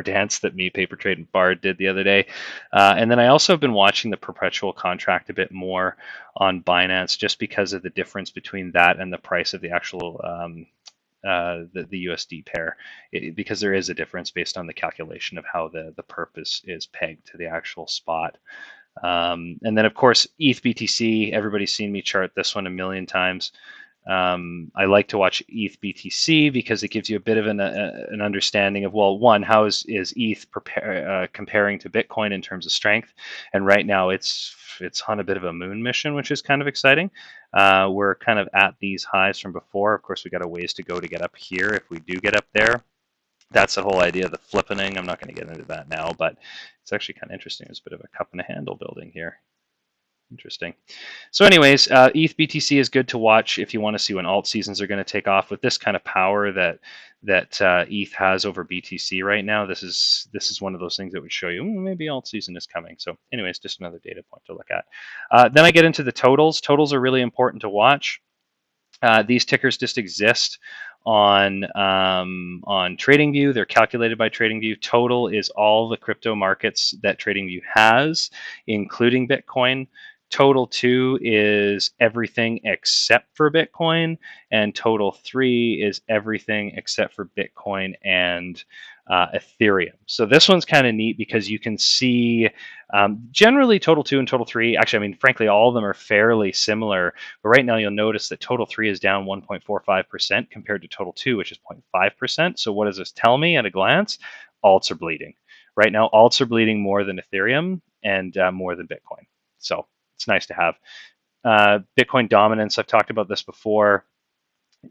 dance that me, Paper Trade, and Bard did the other day. And then I also have been watching the perpetual contract a bit more on Binance just because of the difference between that and the price of the actual the USD pair, because there is a difference based on the calculation of how the perp is pegged to the actual spot. And then, of course, ETH BTC. Everybody's seen me chart this one a million times. I like to watch ETH BTC because it gives you a bit of an understanding of, well, one, how is ETH comparing to Bitcoin in terms of strength? And right now it's on a bit of a moon mission, which is kind of exciting. We're kind of at these highs from before. Of course, we got a ways to go to get up here. If we do get up there, that's the whole idea of the flippening. I'm not going to get into that now, but it's actually kind of interesting. There's a bit of a cup and a handle building here. Interesting. So anyways, ETH BTC is good to watch if you want to see when alt seasons are going to take off. With this kind of power that ETH has over BTC right now, this is one of those things that would show you maybe alt season is coming. So anyways, just another data point to look at. Then I get into the totals. Totals are really important to watch. These tickers just exist on TradingView. They're calculated by TradingView. Total is all the crypto markets that TradingView has, including Bitcoin. Total 2 is everything except for Bitcoin, and total 3 is everything except for Bitcoin and Ethereum. So this one's kind of neat because you can see generally total 2 and total 3, actually, I mean, frankly, all of them are fairly similar. But right now you'll notice that total 3 is down 1.45% compared to total 2, which is 0.5%. So what does this tell me at a glance? Alts are bleeding. Right now, alts are bleeding more than Ethereum and more than Bitcoin. So it's nice to have. Bitcoin dominance, I've talked about this before.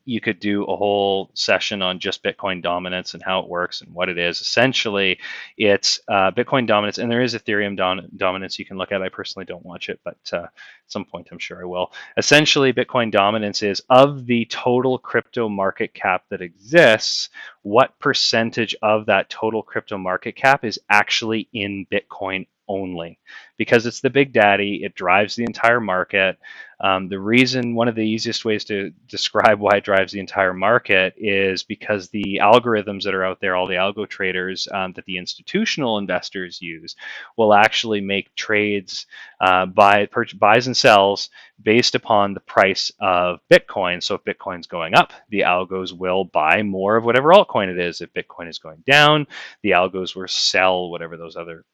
You could do a whole session on just Bitcoin dominance and how it works and what it is. Essentially, it's Bitcoin dominance, and there is Ethereum dominance you can look at. I personally don't watch it, but at some point I'm sure I will. Essentially, Bitcoin dominance is of the total crypto market cap that exists, what percentage of that total crypto market cap is actually in Bitcoin only, because it's the big daddy. It drives the entire market. The reason, one of the easiest ways to describe why it drives the entire market is because the algorithms that are out there, all the algo traders that the institutional investors use, will actually make trades, buys and sells based upon the price of Bitcoin. So if Bitcoin's going up, the algos will buy more of whatever altcoin it is. If Bitcoin is going down, the algos will sell whatever those other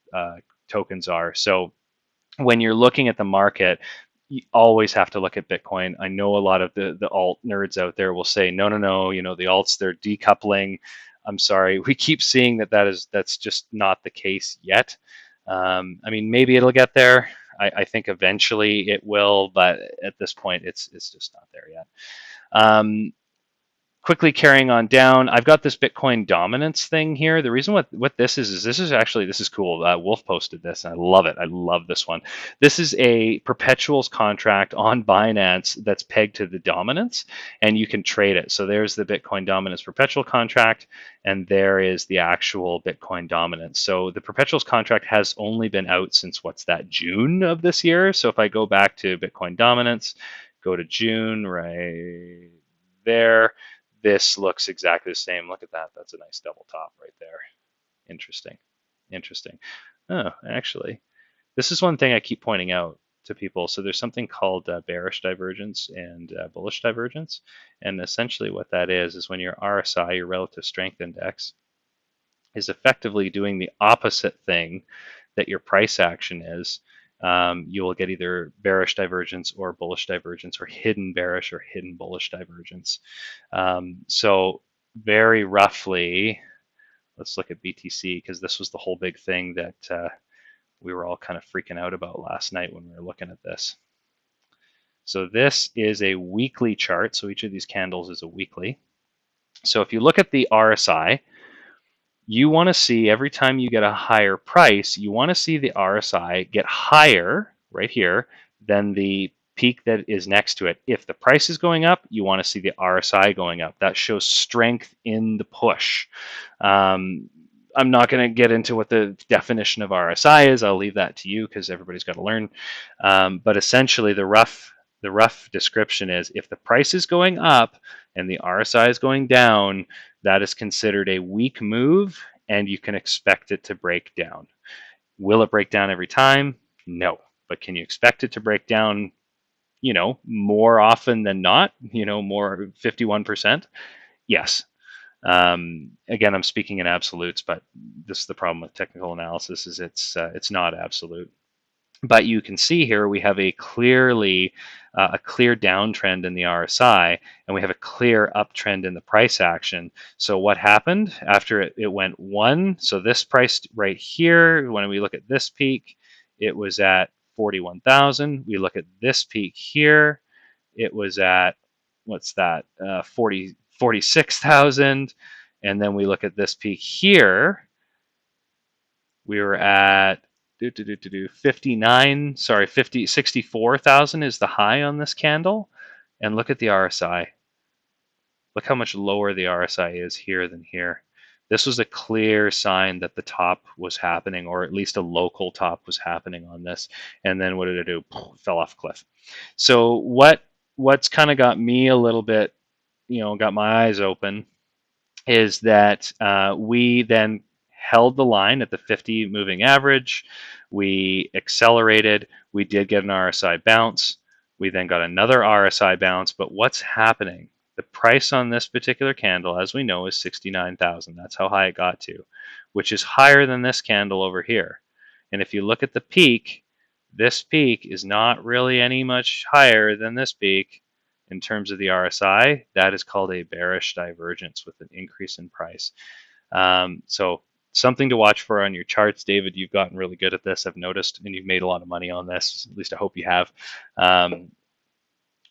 tokens are. So when you're looking at the market, you always have to look at Bitcoin. I know a lot of the alt nerds out there will say, no, you know, the alts, they're decoupling. I'm sorry, we keep seeing that's just not the case yet. I mean, maybe it'll get there. I think eventually it will, but at this point, it's just not there yet. Quickly carrying on down, I've got this Bitcoin dominance thing here. The reason what this is this is cool. Wolf posted this, and I love it. I love this one. This is a perpetuals contract on Binance that's pegged to the dominance, and you can trade it. So there's the Bitcoin dominance perpetual contract, and there is the actual Bitcoin dominance. So the perpetuals contract has only been out since June of this year. So if I go back to Bitcoin dominance, go to June right there. This looks exactly the same. Look at that. That's a nice double top right there. Interesting. Interesting. Oh, actually, this is one thing I keep pointing out to people. So there's something called bearish divergence and bullish divergence. And essentially what that is when your RSI, your relative strength index, is effectively doing the opposite thing that your price action is. You will get either bearish divergence or bullish divergence, or hidden bearish or hidden bullish divergence. So very roughly, let's look at BTC, because this was the whole big thing that we were all kind of freaking out about last night when we were looking at this. So this is a weekly chart. So each of these candles is a weekly. So if you look at the RSI, you want to see every time you get a higher price, you want to see the RSI get higher right here than the peak that is next to it. If the price is going up, you want to see the RSI going up. That shows strength in the push. I'm not going to get into what the definition of RSI is. I'll leave that to you because everybody's got to learn. But essentially, the rough description is if the price is going up and the RSI is going down, that is considered a weak move, and you can expect it to break down. Will it break down every time? No. But can you expect it to break down, more often than not? More 51%? Yes. Again, I'm speaking in absolutes, but this is the problem with technical analysis: is it's not absolute. But you can see here we have a clear downtrend in the RSI, and we have a clear uptrend in the price action. So what happened after it went one? So this price right here, when we look at this peak, it was at 41,000. We look at this peak here, it was at, what's that, 46,000. And then we look at this peak here, we were at 59, sorry, 64,000 is the high on this candle. And look at the RSI. Look how much lower the RSI is here than here. This was a clear sign that the top was happening, or at least a local top was happening on this. And then what did it do? Fell off a cliff. So what's kind of got me a little bit, got my eyes open, is that we then held the line at the 50 moving average. We accelerated. We did get an RSI bounce. We then got another RSI bounce. But what's happening? The price on this particular candle, as we know, is 69,000. That's how high it got to, which is higher than this candle over here. And if you look at the peak, this peak is not really any much higher than this peak in terms of the RSI. That is called a bearish divergence with an increase in price. So something to watch for on your charts. David, you've gotten really good at this, I've noticed, and you've made a lot of money on this. At least I hope you have.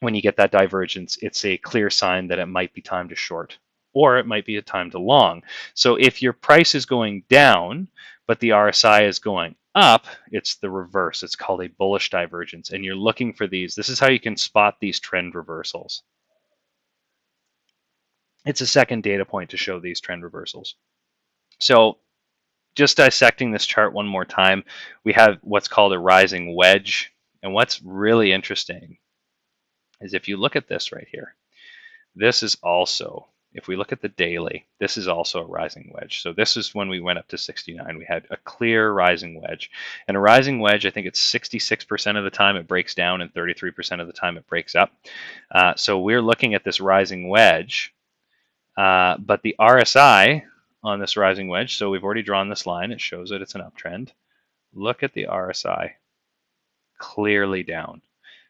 When you get that divergence, it's a clear sign that it might be time to short, or it might be a time to long. So if your price is going down, but the RSI is going up, it's the reverse. It's called a bullish divergence, and you're looking for these. This is how you can spot these trend reversals. It's a second data point to show these trend reversals. So just dissecting this chart one more time, we have what's called a rising wedge. And what's really interesting is if you look at this right here, this is also, if we look at the daily, this is also a rising wedge. So this is when we went up to 69. We had a clear rising wedge. And a rising wedge, I think it's 66% of the time it breaks down and 33% of the time it breaks up. So we're looking at this rising wedge. But the RSI on this rising wedge, so we've already drawn this line. It shows that it's an uptrend. Look at the RSI, clearly down.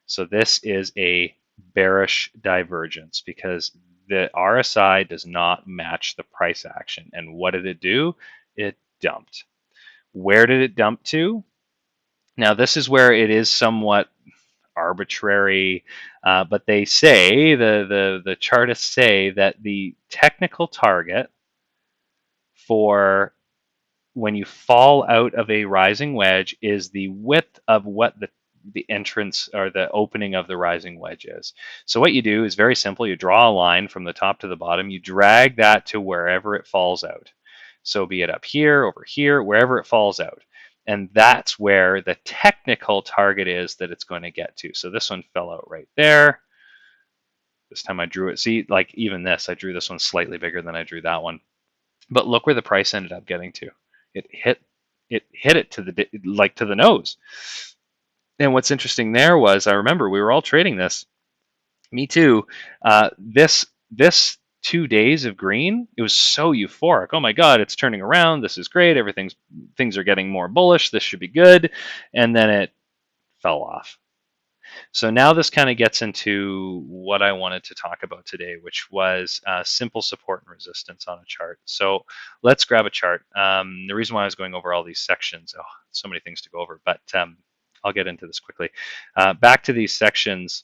So this is a bearish divergence because the RSI does not match the price action. And what did it do? It dumped. Where did it dump to? Now, this is where it is somewhat arbitrary, but they say, the chartists say that the technical target for when you fall out of a rising wedge is the width of what the entrance or the opening of the rising wedge is. So what you do is very simple. You draw a line from the top to the bottom. You drag that to wherever it falls out. So be it up here, over here, wherever it falls out. And that's where the technical target is that it's going to get to. So this one fell out right there. This time I drew it. See, like even this, I drew this one slightly bigger than I drew that one. But look where the price ended up getting to. It hit it to the nose. And what's interesting there was, I remember we were all trading this. Me too. This 2 days of green, it was so euphoric. Oh my God, it's turning around. This is great. Things are getting more bullish. This should be good. And then it fell off. So now this kind of gets into what I wanted to talk about today, which was simple support and resistance on a chart. So let's grab a chart. The reason why I was going over all these sections, so many things to go over, but I'll get into this quickly. Back to these sections.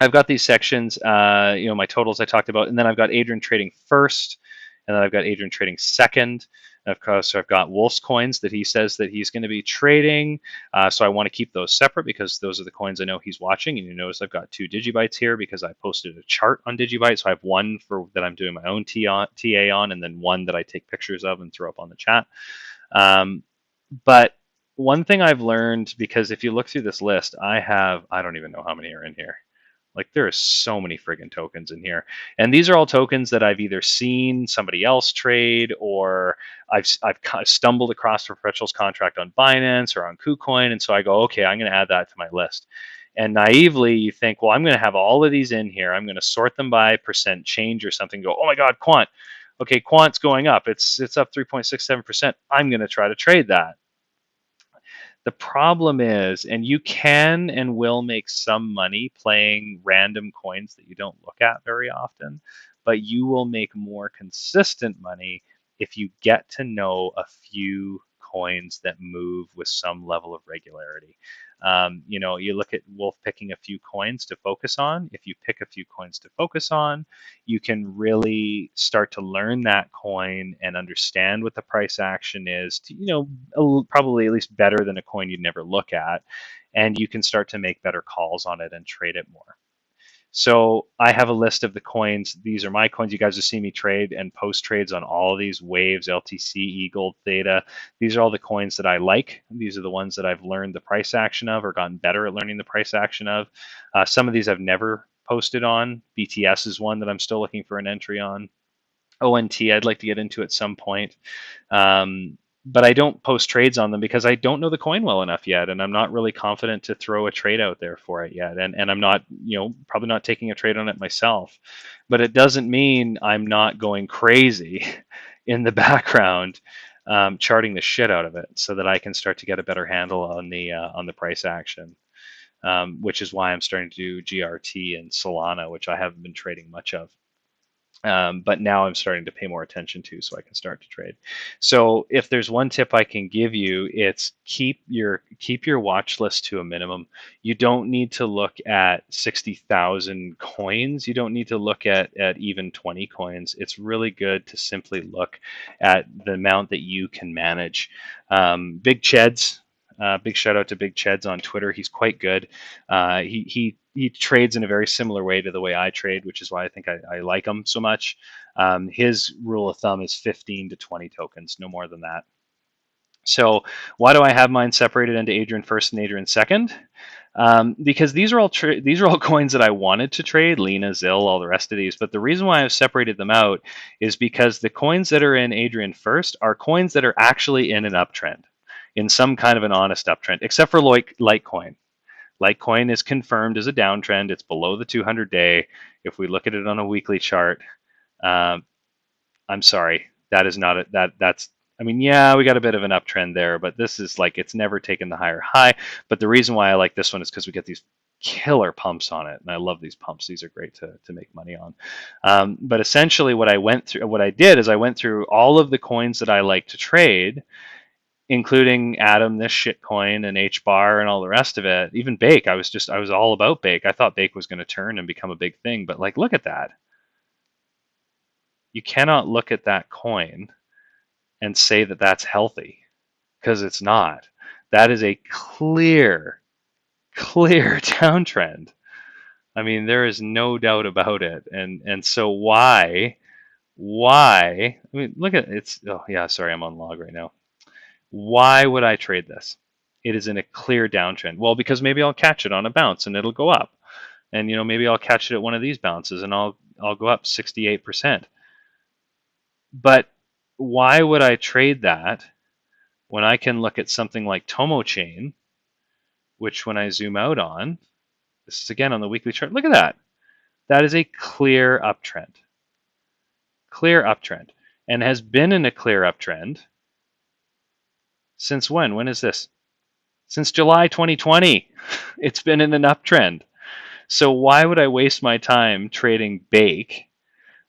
I've got these sections, my totals I talked about, and then I've got Adrian trading first, and then I've got Adrian trading second. And of course, I've got Wolf's coins that he says that he's going to be trading. So I want to keep those separate because those are the coins I know he's watching. And you notice I've got 2 Digibytes here because I posted a chart on Digibyte. So I have one that I'm doing my own TA on, and then one that I take pictures of and throw up on the chat. But one thing I've learned, because if you look through this list, I don't even know how many are in here. Like there are so many friggin' tokens in here. And these are all tokens that I've either seen somebody else trade, or I've stumbled across a perpetuals contract on Binance or on KuCoin. And so I go, okay, I'm going to add that to my list. And naively, you think, well, I'm going to have all of these in here. I'm going to sort them by percent change or something. Go, oh my God, quant. Okay, quant's going up. It's up 3.67%. I'm going to try to trade that. The problem is, and you can and will make some money playing random coins that you don't look at very often, but you will make more consistent money if you get to know a few coins that move with some level of regularity. You look at Wolf picking a few coins to focus on. If you pick a few coins to focus on, you can really start to learn that coin and understand what the price action is to, probably at least better than a coin you'd never look at. And you can start to make better calls on it and trade it more. So I have a list of the coins. These are my coins. You guys have seen me trade and post trades on all of these waves, LTC, E-Gold, Theta. These are all the coins that I like. These are the ones that I've learned the price action of or gotten better at learning the price action of. Some of these I've never posted on. BTS is one that I'm still looking for an entry on. ONT, I'd like to get into at some point. But I don't post trades on them because I don't know the coin well enough yet, and I'm not really confident to throw a trade out there for it yet. And I'm not, probably not taking a trade on it myself. But it doesn't mean I'm not going crazy in the background, charting the shit out of it so that I can start to get a better handle on the price action. Which is why I'm starting to do GRT and Solana, which I haven't been trading much of. But now I'm starting to pay more attention to, so I can start to trade. So if there's one tip I can give you, it's keep your watch list to a minimum. You don't need to look at 60,000 coins. You don't need to look at even 20 coins. It's really good to simply look at the amount that you can manage. Big Cheds. Big shout out to Big Cheds on Twitter. He's quite good. He trades in a very similar way to the way I trade, which is why I think I like him so much. His rule of thumb is 15 to 20 tokens, no more than that. So why do I have mine separated into Adrian first and Adrian second? Because these are all coins that I wanted to trade, Lena, Zill, all the rest of these. But the reason why I've separated them out is because the coins that are in Adrian first are coins that are actually in an uptrend, in some kind of an honest uptrend, except for Litecoin. Litecoin is confirmed as a downtrend. It's below the 200-day. If we look at it on a weekly chart, I'm sorry, that is not that's. I mean, yeah, we got a bit of an uptrend there, but this is like it's never taken the higher high. But the reason why I like this one is because we get these killer pumps on it, and I love these pumps. These are great to make money on. But essentially, what I did is I went through all of the coins that I like to trade, including Atom, this shitcoin, and HBAR, and all the rest of it. Even Bake, I was all about Bake. I thought Bake was going to turn and become a big thing, but like, look at that. You cannot look at that coin and say that that's healthy, because it's not. That is a clear downtrend. I mean, there is no doubt about it. And so why? I mean, look at it's. Oh yeah, sorry, I'm on log right now. Why would I trade this? It is in a clear downtrend. Well, because maybe I'll catch it on a bounce and it'll go up. And maybe I'll catch it at one of these bounces and I'll go up 68%. But why would I trade that when I can look at something like Tomo Chain, which when I zoom out on, this is again on the weekly chart. Look at that. That is a clear uptrend. Clear uptrend. And has been in a clear uptrend since when? When is this? Since July 2020. It's been in an uptrend. So why would I waste my time trading Bake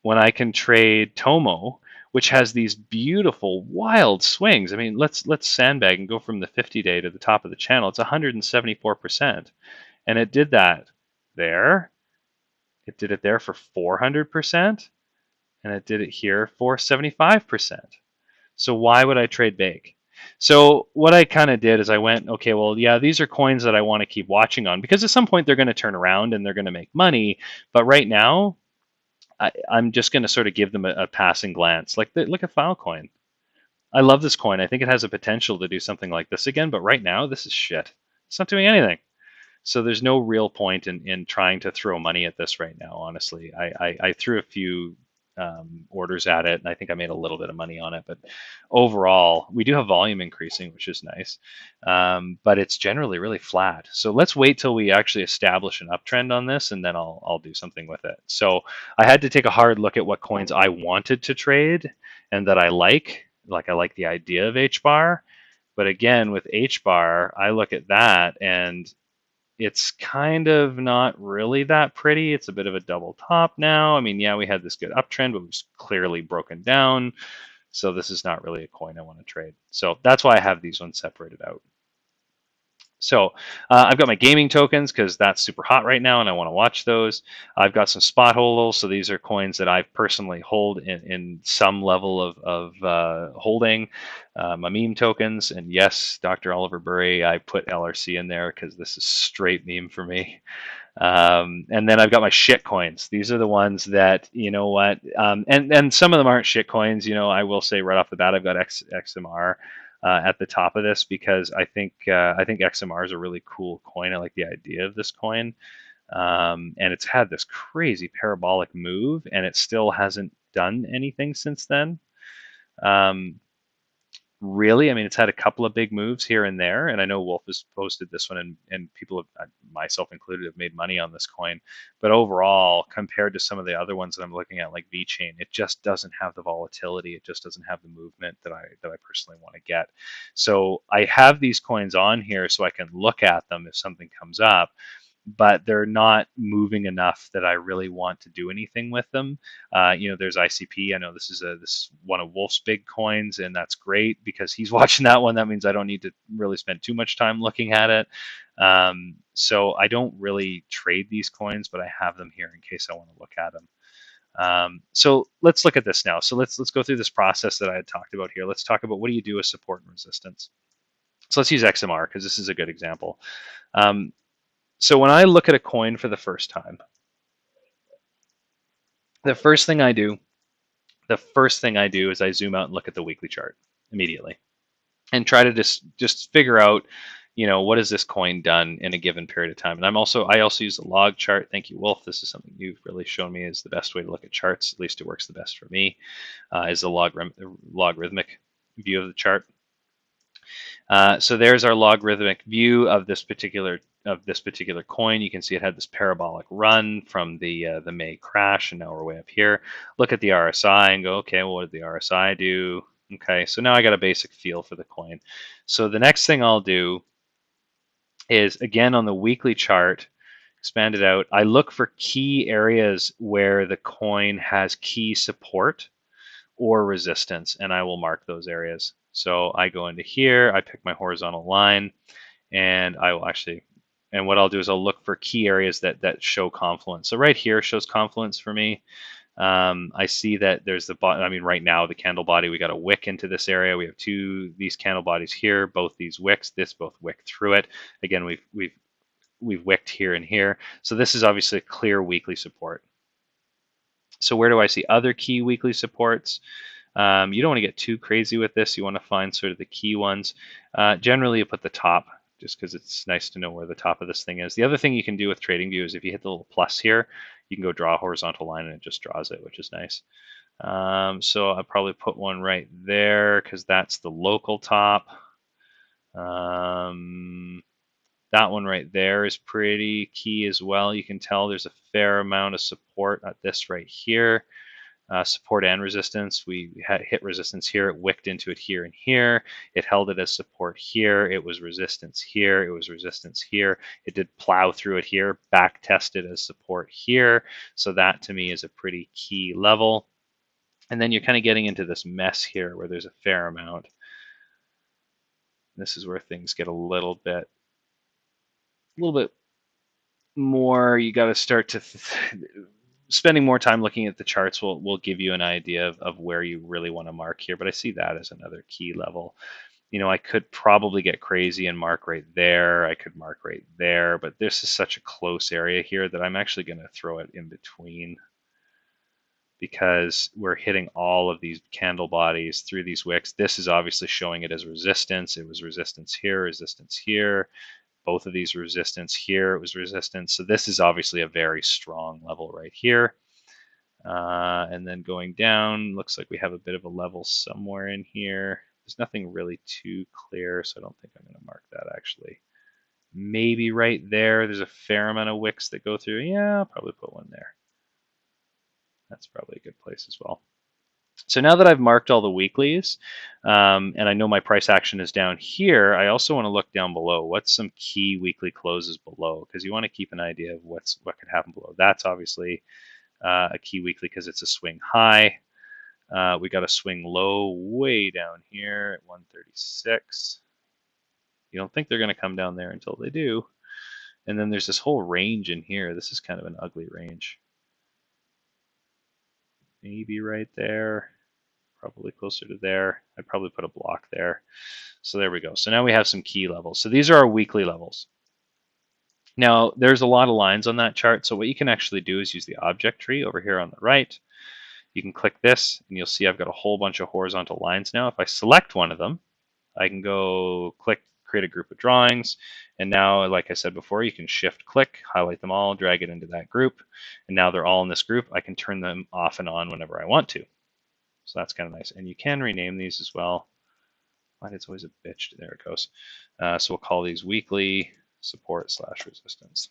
when I can trade Tomo, which has these beautiful wild swings? I mean, let's sandbag and go from the 50-day to the top of the channel. It's 174%. And it did that there. It did it there for 400%. And it did it here for 75%. So why would I trade Bake? So what I kind of did is I went, okay, well, yeah, these are coins that I want to keep watching on because at some point they're going to turn around and they're going to make money. But right now, I'm just going to sort of give them a passing glance. Like, look at Filecoin. I love this coin. I think it has a potential to do something like this again. But right now, this is shit. It's not doing anything. So there's no real point in trying to throw money at this right now, honestly. I threw a few orders at it, and I think I made a little bit of money on it. But overall, we do have volume increasing, which is nice, but it's generally really flat. So let's wait till we actually establish an uptrend on this, and then I'll do something with it. So I had to take a hard look at what coins I wanted to trade and that I like. Like, I like the idea of H bar, but again, with H bar, I look at that and it's kind of not really that pretty. It's a bit of a double top now. I mean, yeah, we had this good uptrend, but it was clearly broken down. So this is not really a coin I want to trade. So that's why I have these ones separated out. So I've got my gaming tokens because that's super hot right now and I want to watch those. I've got some spot holders. So these are coins that I personally hold in some level of holding. My meme tokens. And yes, Dr. Oliver Burry, I put LRC in there because this is straight meme for me. And then I've got my shit coins. These are the ones that, you know what, and some of them aren't shit coins. You know, I will say right off the bat, I've got XMR at the top of this because I think XMR is a really cool coin. I like the idea of this coin, and it's had this crazy parabolic move, and it still hasn't done anything since then. Um, Really, I mean, it's had a couple of big moves here and there, and I know Wolf has posted this one, and people, have, myself included, have made money on this coin. But overall, compared to some of the other ones that I'm looking at, like VeChain, it just doesn't have the volatility. It just doesn't have the movement that I personally want to get. So I have these coins on here so I can look at them if something comes up, but they're not moving enough that I really want to do anything with them. You know, there's ICP. I know this is one of Wolf's big coins, and that's great because he's watching that one. That means I don't need to really spend too much time looking at it. So I don't really trade these coins, but I have them here in case I want to look at them. So let's look at this now. So let's go through this process that I had talked about here. Let's talk about what do you do with support and resistance. So let's use XMR because this is a good example. So when I look at a coin for the first time, the first thing I do is I zoom out and look at the weekly chart immediately and try to just figure out, you know, what has this coin done in a given period of time. And I also use a log chart. Thank you, Wolf. This is something you've really shown me is the best way to look at charts. At least it works the best for me. Is a logarithmic view of the chart. So there's our logarithmic view of this particular coin. You can see it had this parabolic run from the May crash, and now we're way up here. Look at the RSI and go, okay, well, what did the RSI do? Okay, so now I got a basic feel for the coin. So the next thing I'll do is, again, on the weekly chart, expand it out. I look for key areas where the coin has key support or resistance, and I will mark those areas. So I go into here, I pick my horizontal line, and I will actually, and what I'll do is I'll look for key areas that show confluence. So right here shows confluence for me. I see that there's I mean, right now the candle body, we got a wick into this area. We have these candle bodies here, both these wicks, both wick through it. Again, we've wicked here and here. So this is obviously a clear weekly support. So where do I see other key weekly supports? You don't want to get too crazy with this. You want to find sort of the key ones. Generally, you put the top just because it's nice to know where the top of this thing is. The other thing you can do with Tradingview is if you hit the little plus here, you can go draw a horizontal line and it just draws it, which is nice. So I'll probably put one right there because that's the local top. That one right there is pretty key as well. You can tell there's a fair amount of support at this right here. Support and resistance. We had hit resistance here. It wicked into it here and here. It held it as support here. It was resistance here. It was resistance here. It did plow through it here, back tested as support here. So that to me is a pretty key level. And then you're kind of getting into this mess here where there's a fair amount. This is where things get a little bit more. You got to start to spending more time looking at the charts will give you an idea of where you really want to mark here. But I see that as another key level. You know, I could probably get crazy and mark right there. I could mark right there, but this is such a close area here that I'm actually going to throw it in between because we're hitting all of these candle bodies through these wicks. This is obviously showing it as resistance. It was resistance here, both of these resistance here, it was resistance. So this is obviously a very strong level right here. And then going down, looks like we have a bit of a level somewhere in here. There's nothing really too clear, so I don't think I'm going to mark that actually. Maybe right there, there's a fair amount of wicks that go through. Yeah, I'll probably put one there. That's probably a good place as well. So now that I've marked all the weeklies, and I know my price action is down here, I also want to look down below. What's some key weekly closes below? Because you want to keep an idea of what could happen below. That's obviously a key weekly because it's a swing high. We got a swing low way down here at 136. You don't think they're going to come down there until they do. And then there's this whole range in here. This is kind of an ugly range. Maybe right there, probably closer to there. I'd probably put a block there. So there we go. So now we have some key levels. So these are our weekly levels. Now, there's a lot of lines on that chart. So what you can actually do is use the object tree over here on the right. You can click this, and you'll see I've got a whole bunch of horizontal lines now. If I select one of them, I can go click, create a group of drawings. And now, like I said before, you can shift click, highlight them all, drag it into that group. And now they're all in this group. I can turn them off and on whenever I want to. So that's kind of nice. And you can rename these as well. Why it's always a bitch? There it goes. So we'll call these weekly support / resistance.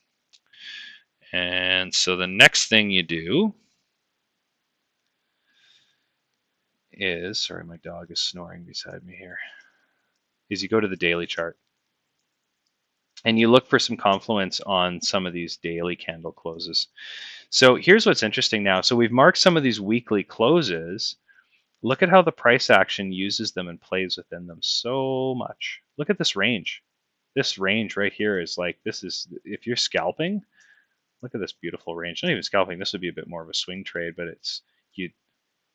And so the next thing you do is, sorry, my dog is snoring beside me here, is you go to the daily chart. And you look for some confluence on some of these daily candle closes. So here's what's interesting now. So we've marked some of these weekly closes. Look at how the price action uses them and plays within them so much. Look at this range. This range right here is like, this is, if you're scalping, look at this beautiful range. Not even scalping, this would be a bit more of a swing trade, but it's, you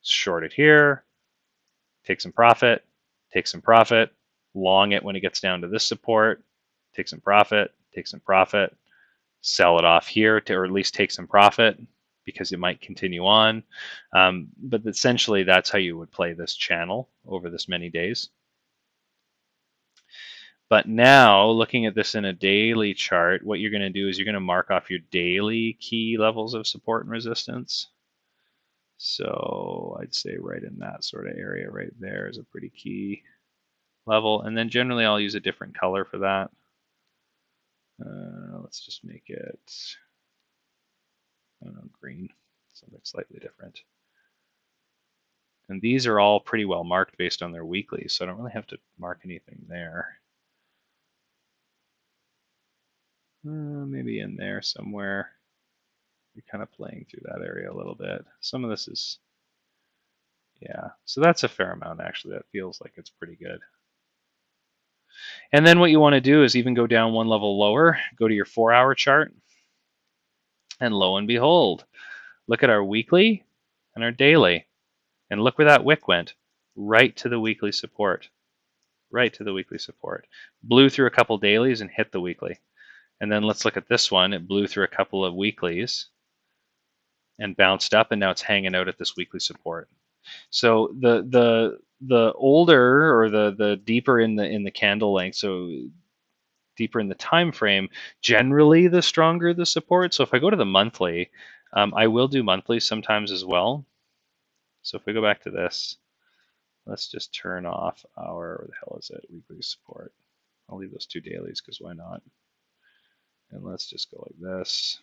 short it here, take some profit, long it when it gets down to this support, take some profit, sell it off here to, or at least take some profit because it might continue on. But essentially, that's how you would play this channel over this many days. But now, looking at this in a daily chart, what you're going to do is you're going to mark off your daily key levels of support and resistance. So I'd say right in that sort of area right there is a pretty key level. And then generally, I'll use a different color for that. Let's just make it, I don't know, green, something slightly different. And these are all pretty well marked based on their weekly, so I don't really have to mark anything there. Maybe in there somewhere. You're kind of playing through that area a little bit. Some of this is, yeah, so that's a fair amount actually. That feels like it's pretty good. And then what you want to do is even go down one level lower, go to your 4-hour chart, and lo and behold, look at our weekly and our daily. And look where that wick went, right to the weekly support. Right to the weekly support. Blew through a couple dailies and hit the weekly. And then let's look at this one. It blew through a couple of weeklies and bounced up, and now it's hanging out at this weekly support. So the older, or the deeper in the candle length, so deeper in the time frame, generally the stronger the support. So if I go to the monthly, I will do monthly sometimes as well. So if we go back to this, let's just turn off our, where the hell is it, weekly support. I'll leave those two dailies because why not? And let's just go like this.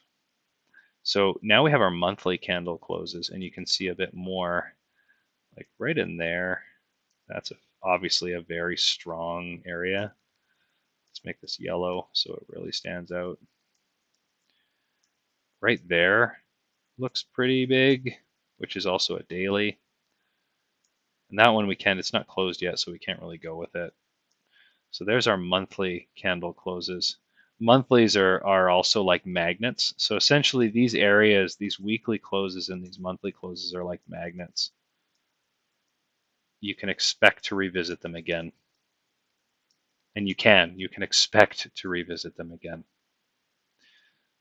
So now we have our monthly candle closes, and you can see a bit more, like right in there. That's obviously a very strong area. Let's make this yellow so it really stands out. Right there looks pretty big, which is also a daily. And that one it's not closed yet, so we can't really go with it. So there's our monthly candle closes. Monthlies are also like magnets. So essentially these areas, these weekly closes and these monthly closes are like magnets. You can expect to revisit them again. And you can expect to revisit them again.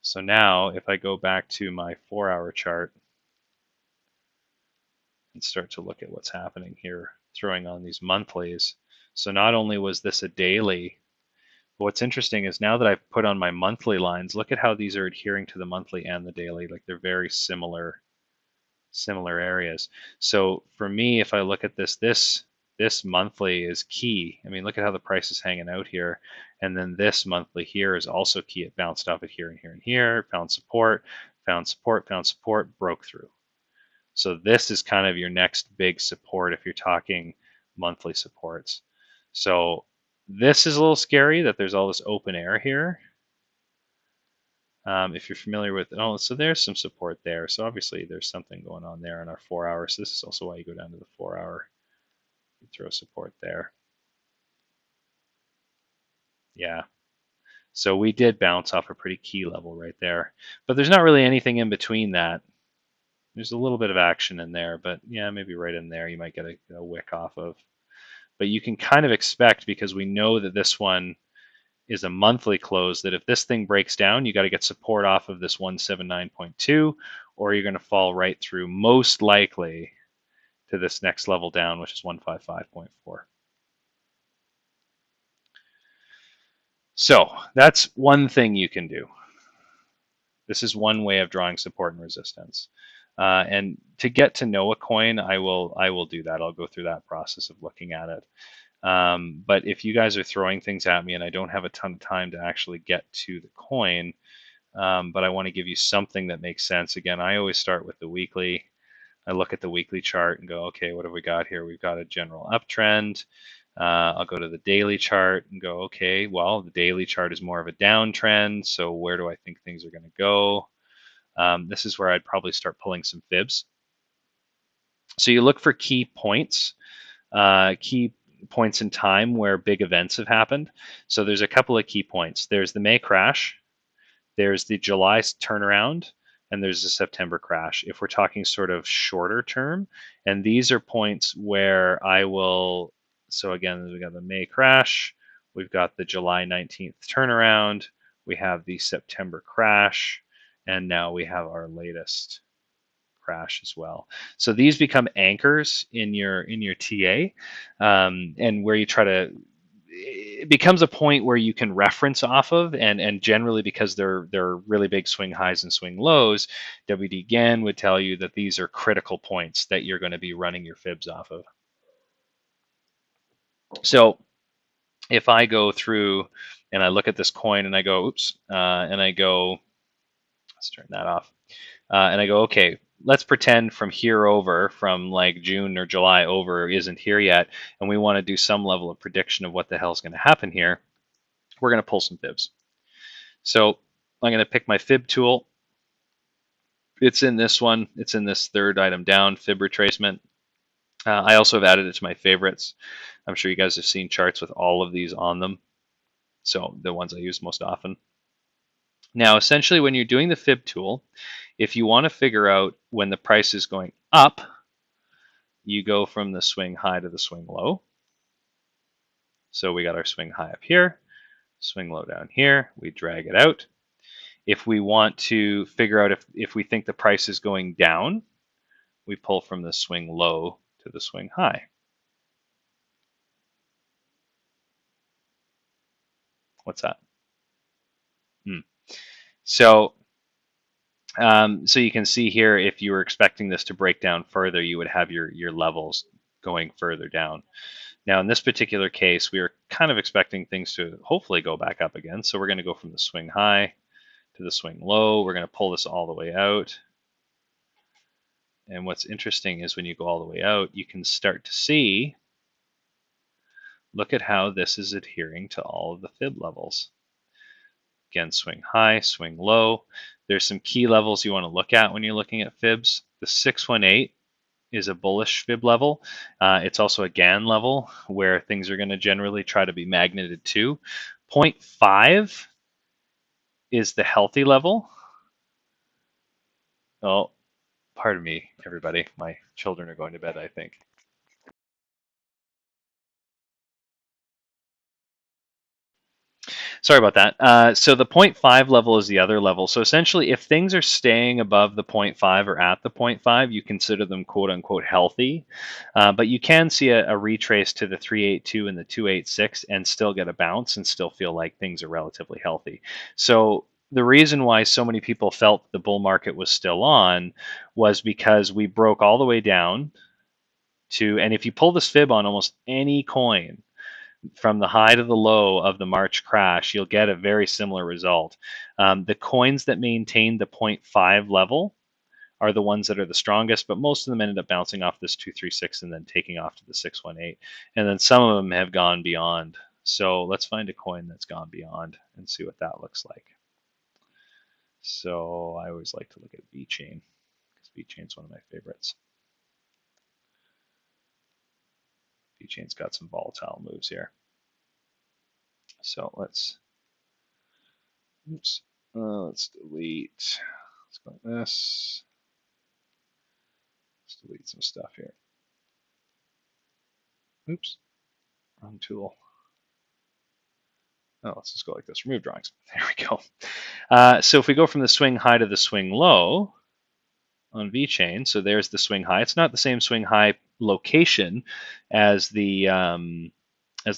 So now if I go back to my 4-hour chart and start to look at what's happening here, throwing on these monthlies. So not only was this a daily, but what's interesting is now that I've put on my monthly lines, look at how these are adhering to the monthly and the daily. Like they're very similar similar areas. So for me, if I look at this monthly is key. I mean, look at how the price is hanging out here. And then this monthly here is also key. It bounced off it here and here and here, found support, found support, found support, broke through. So this is kind of your next big support if you're talking monthly supports. So this is a little scary that there's all this open air here. If you're familiar with, oh, so there's some support there. So obviously there's something going on there in our 4 hours. So this is also why you go down to the 4 hour. You throw support there. Yeah. So we did bounce off a pretty key level right there. But there's not really anything in between that. There's a little bit of action in there, but yeah, maybe right in there you might get a wick off of. But you can kind of expect, because we know that this one is a monthly close, that if this thing breaks down, you got to get support off of this 179.2, or you're going to fall right through, most likely, to this next level down, which is 155.4. So that's one thing you can do. This is one way of drawing support and resistance. And to get to know a coin, I will do that. I'll go through that process of looking at it. But if you guys are throwing things at me and I don't have a ton of time to actually get to the coin, but I want to give you something that makes sense. Again, I always start with the weekly. I look at the weekly chart and go, okay, what have we got here? We've got a general uptrend. I'll go to the daily chart and go, okay, well, the daily chart is more of a downtrend. So where do I think things are going to go? This is where I'd probably start pulling some fibs. So you look for key points in time where big events have happened. So there's a couple of key points. There's the May crash, there's the July turnaround, and there's the September crash. If we're talking sort of shorter term, and these are points where I will, so again, we got the May crash, we've got the July 19th turnaround, we have the September crash, and now we have our latest crash as well. So these become anchors in your TA, and where you try to. It becomes a point where you can reference off of, and generally because they're really big swing highs and swing lows, WD Gann would tell you that these are critical points that you're going to be running your fibs off of. So if I go through and I look at this coin and I go, oops, and I go, let's turn that off, and I go, okay, let's pretend from here over, from like June or July over, isn't here yet, and we want to do some level of prediction of what the hell is going to happen here. We're going to pull some fibs. So I'm going to pick my fib tool. It's in this one. It's in this third item down, fib retracement. I also have added it to my favorites. I'm sure you guys have seen charts with all of these on them. So the ones I use most often. Now, essentially, when you're doing the fib tool, if you want to figure out when the price is going up, you go from the swing high to the swing low. So we got our swing high up here, swing low down here. We drag it out. If we want to figure out if we think the price is going down, we pull from the swing low to the swing high. What's that? So you can see here, if you were expecting this to break down further, you would have your levels going further down. Now, in this particular case, we are kind of expecting things to hopefully go back up again. So we're going to go from the swing high to the swing low. We're going to pull this all the way out. And what's interesting is when you go all the way out, you can start to see, look at how this is adhering to all of the fib levels. Again, swing high, swing low. There's some key levels you want to look at when you're looking at fibs. The 618 is a bullish fib level. It's also a Gann level where things are going to generally try to be magneted to. 0.5 is the healthy level. Oh, pardon me, everybody. My children are going to bed, I think. Sorry about that. So the 0.5 level is the other level. So essentially, if things are staying above the 0.5 or at the 0.5, you consider them quote unquote healthy. But you can see a retrace to the 382 and the 286 and still get a bounce and still feel like things are relatively healthy. So the reason why so many people felt the bull market was still on was because we broke all the way down to, and if you pull this fib on almost any coin from the high to the low of the March crash, you'll get a very similar result. The coins that maintain the 0.5 level are the ones that are the strongest, but most of them ended up bouncing off this 236 and then taking off to the 618. And then some of them have gone beyond. So let's find a coin that's gone beyond and see what that looks like. So I always like to look at VChain because VChain is one of my favorites. VChain's got some volatile moves here. So let's delete. Let's go like this. Let's delete some stuff here. Oops, wrong tool. Oh, let's just go like this. Remove drawings. There we go. So if we go from the swing high to the swing low on VChain, so there's the swing high. It's not the same swing high location as the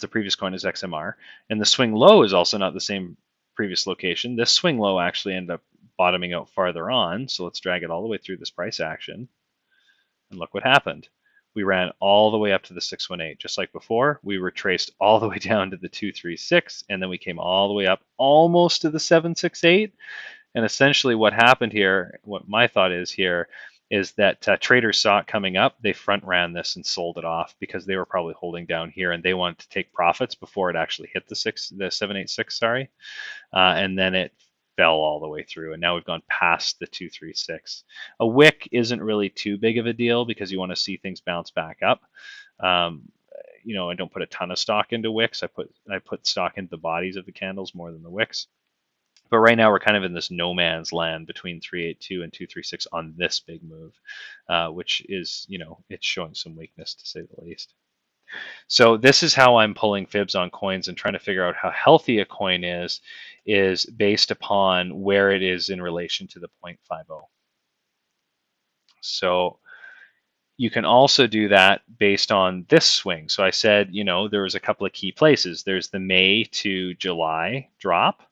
previous coin as XMR, and the swing low is also not the same previous location. This swing low actually ended up bottoming out farther on. So let's drag it all the way through this price action, and look what happened. We ran all the way up to the 618, just like before. We retraced all the way down to the 236, and then we came all the way up almost to the 768. And essentially what happened here, what my thought is here, is that traders saw it coming up. They front ran this and sold it off because they were probably holding down here and they wanted to take profits before it actually hit the 786, sorry. And then it fell all the way through, and now we've gone past the 236. A wick isn't really too big of a deal because you want to see things bounce back up. I don't put a ton of stock into wicks. I put stock into the bodies of the candles more than the wicks. But right now we're kind of in this no man's land between 382 and 236 on this big move, which is, it's showing some weakness to say the least. So this is how I'm pulling fibs on coins and trying to figure out how healthy a coin is based upon where it is in relation to the 0.50. So you can also do that based on this swing. So I said, there was a couple of key places. There's the May to July drop,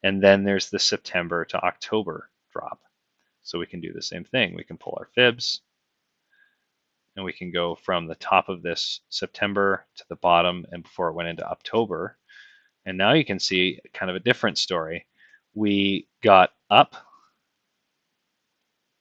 and then there's the September to October drop. So we can do the same thing. We can pull our fibs, and we can go from the top of this September to the bottom and before it went into October. And now you can see kind of a different story. We got up,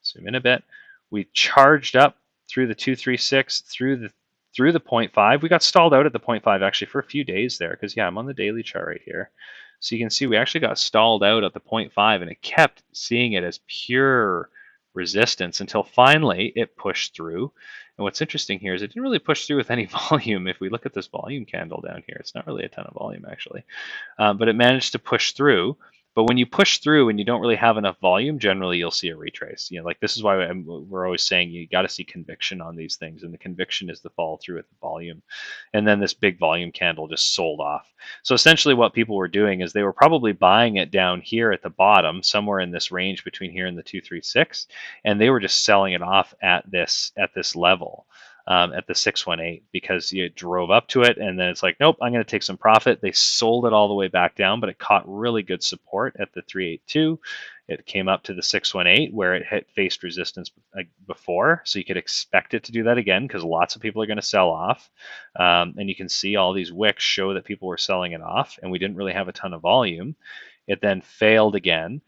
zoom in a bit, we charged up through the 236, through the 0.5. We got stalled out at the 0.5 actually for a few days there because, I'm on the daily chart right here. So you can see we actually got stalled out at the 0.5 and it kept seeing it as pure resistance until finally it pushed through. And what's interesting here is it didn't really push through with any volume. If we look at this volume candle down here, it's not really a ton of volume actually, but it managed to push through. But when you push through and you don't really have enough volume, generally you'll see a retrace. Like this is why we're always saying you got to see conviction on these things, and the conviction is the follow through with the volume. And then this big volume candle just sold off. So essentially what people were doing is they were probably buying it down here at the bottom, somewhere in this range between here and the 236, and they were just selling it off at this level. At the 618 because you drove up to it and then it's like, nope, I'm going to take some profit. They sold it all the way back down, but it caught really good support at the 382. It came up to the 618 where it faced resistance before, so you could expect it to do that again because lots of people are going to sell off. And you can see all these wicks show that people were selling it off, and we didn't really have a ton of volume. It then failed again.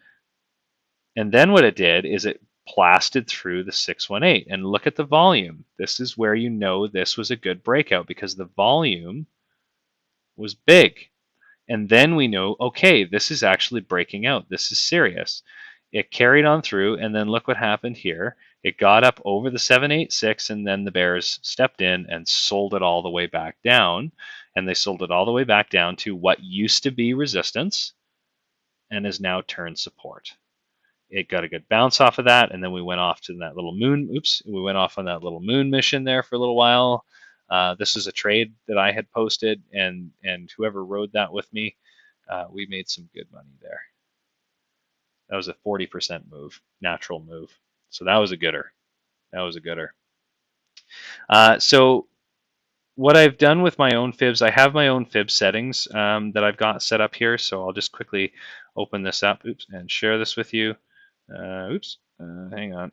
And then what it did is it blasted through the 618, and look at the volume. This is where you know this was a good breakout because the volume was big. And then we know, okay, this is actually breaking out. This is serious. It carried on through, and then look what happened here. It got up over the 786, and then the bears stepped in and sold it all the way back down. And they sold it all the way back down to what used to be resistance and is now turned support. It got a good bounce off of that, and then we went off to that little moon. We went off on that little moon mission there for a little while. This is a trade that I had posted, and whoever rode that with me, we made some good money there. That was a 40% move, natural move. So that was a gooder. So what I've done with my own fibs, I have my own fib settings that I've got set up here. So I'll just quickly open this up, and share this with you. Hang on.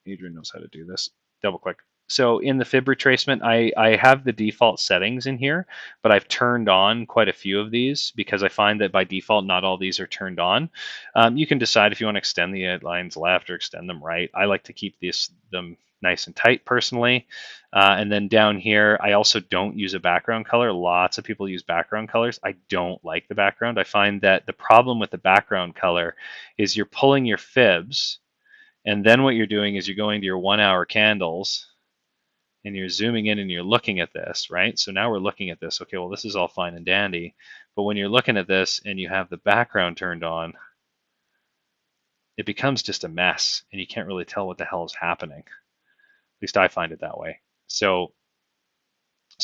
Adrian knows how to do this. Double click. So in the fib retracement, I have the default settings in here, but I've turned on quite a few of these because I find that by default, not all these are turned on. You can decide if you want to extend the lines left or extend them right. I like to keep them nice and tight personally. And then down here, I also don't use a background color. Lots of people use background colors. I don't like the background. I find that the problem with the background color is you're pulling your fibs, and then what you're doing is you're going to your 1 hour candles and you're zooming in and you're looking at this, right? So now we're looking at this. Okay, well, this is all fine and dandy. But when you're looking at this and you have the background turned on, it becomes just a mess and you can't really tell what the hell is happening. At least I find it that way. So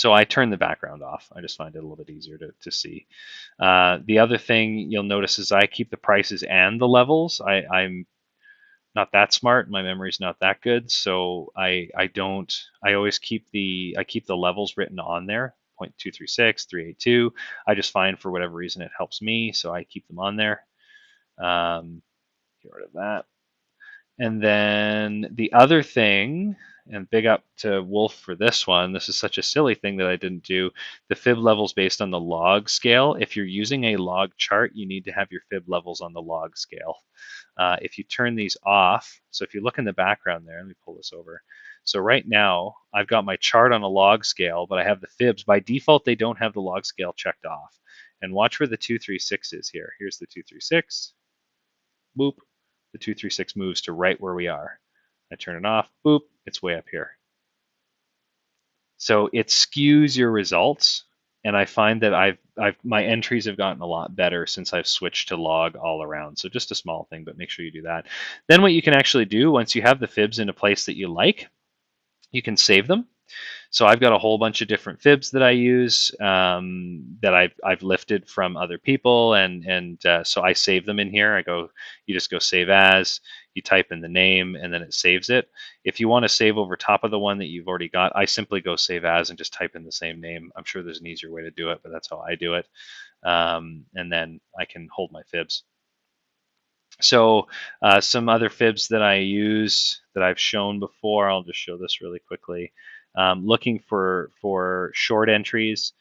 I turn the background off. I just find it a little bit easier to see. The other thing you'll notice is I keep the prices and the levels. I'm not that smart. My memory's not that good, so I don't. I always keep the levels written on there. 0.236, 382. I just find for whatever reason it helps me, so I keep them on there. Get rid of that. And then the other thing, and big up to Wolf for this one. This is such a silly thing that I didn't do. The fib levels based on the log scale. If you're using a log chart, you need to have your fib levels on the log scale. If you turn these off, so if you look in the background there, let me pull this over. So right now, I've got my chart on a log scale, but I have the fibs. By default, they don't have the log scale checked off. And watch where the 236 is here. Here's the 236. Boop. The 236 moves to right where we are. I turn it off. Boop. It's way up here. So it skews your results, and I find that my entries have gotten a lot better since I've switched to log all around. So just a small thing, but make sure you do that. Then what you can actually do once you have the fibs in a place that you like, you can save them. So I've got a whole bunch of different fibs that I use that I've lifted from other people, and so I save them in here. You just go save as, you type in the name, and then it saves it. If you want to save over top of the one that you've already got, I simply go save as and just type in the same name. I'm sure there's an easier way to do it, but that's how I do it. And then I can hold my fibs. So some other fibs that I use that I've shown before, I'll just show this really quickly. Looking for short entries,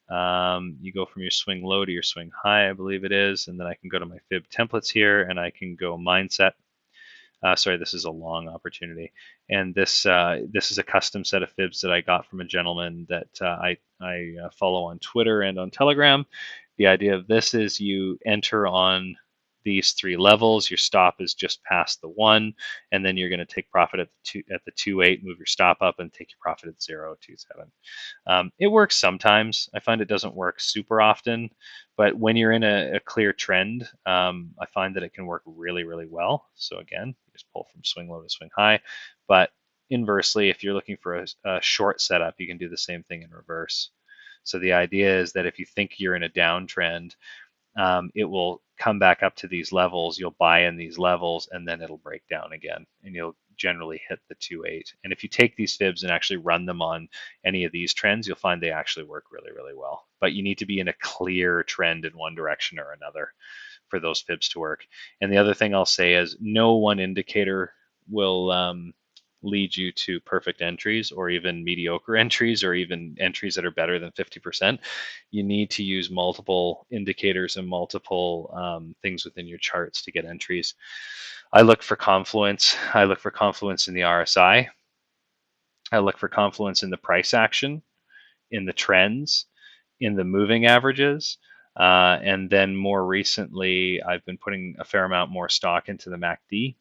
you go from your swing low to your swing high, I believe it is, and then I can go to my fib templates here, and I can go mindset. Sorry, this is a long opportunity, and this is a custom set of fibs that I got from a gentleman that I follow on Twitter and on Telegram. The idea of this is you enter on these three levels. Your stop is just past the 1, and then you're going to take profit at the 2.8, move your stop up, and take your profit at 0.27. It works sometimes. I find it doesn't work super often, but when you're in a clear trend, I find that it can work really, really well. So again, you just pull from swing low to swing high. But inversely, if you're looking for a short setup, you can do the same thing in reverse. So the idea is that if you think you're in a downtrend, it will come back up to these levels. You'll buy in these levels, and then it'll break down again, and you'll generally hit the 2.8. And if you take these fibs and actually run them on any of these trends, you'll find they actually work really, really well. But you need to be in a clear trend in one direction or another for those fibs to work. And the other thing I'll say is no one indicator will lead you to perfect entries or even mediocre entries or even entries that are better than 50%. You need to use multiple indicators and multiple things within your charts to get entries. I look for confluence. I look for confluence in the RSI. I look for confluence in the price action, in the trends, in the moving averages. And then more recently, I've been putting a fair amount more stock into the MACD.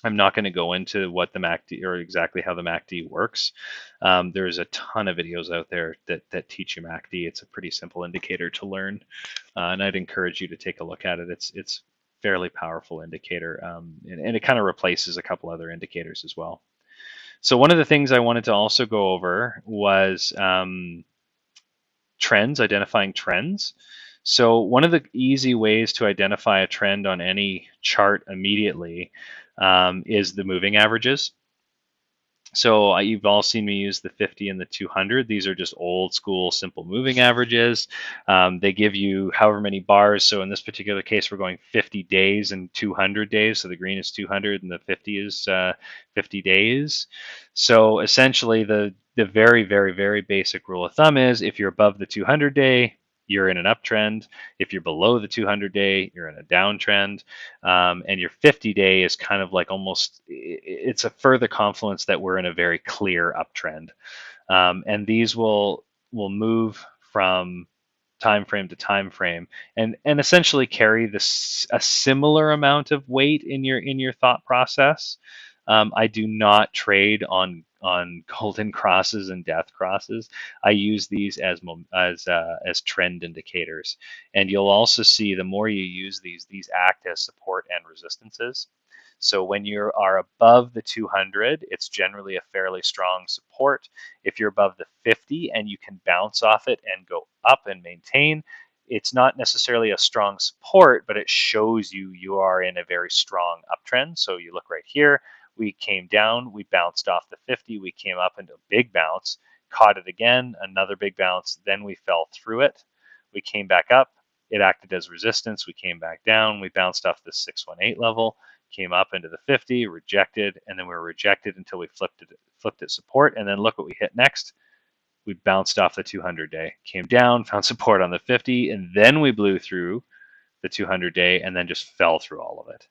I'm not going to go into what the MACD or exactly how the MACD works. There's a ton of videos out there that teach you MACD. It's a pretty simple indicator to learn, and I'd encourage you to take a look at it. It's fairly powerful indicator, and it kind of replaces a couple other indicators as well. So one of the things I wanted to also go over was trends, identifying trends. So one of the easy ways to identify a trend on any chart immediately is the moving averages. So you've all seen me use the 50 and the 200. These are just old school simple moving averages. They give you however many bars. So in this particular case, we're going 50 days and 200 days. So the green is 200 and the 50 is 50 days. So essentially, the very, very, very basic rule of thumb is if you're above the 200 day, you're in an uptrend. If you're below the 200 day, you're in a downtrend. And your 50 day is kind of like almost, it's a further confluence that we're in a very clear uptrend. And these will move from time frame to time frame and essentially carry this a similar amount of weight in your thought process. I do not trade on golden crosses and death crosses. I use these as trend indicators, and you'll also see the more you use these act as support and resistances. So when you are above the 200, it's generally a fairly strong support. If you're above the 50 and you can bounce off it and go up and maintain, it's not necessarily a strong support, but it shows you are in a very strong uptrend. So you look right here, we came down, we bounced off the 50, we came up into a big bounce, caught it again, another big bounce, then we fell through it. We came back up, it acted as resistance, we came back down, we bounced off the 618 level, came up into the 50, rejected, and then we were rejected until we flipped it support, and then look what we hit next. We bounced off the 200 day, came down, found support on the 50, and then we blew through the 200 day and then just fell through all of it.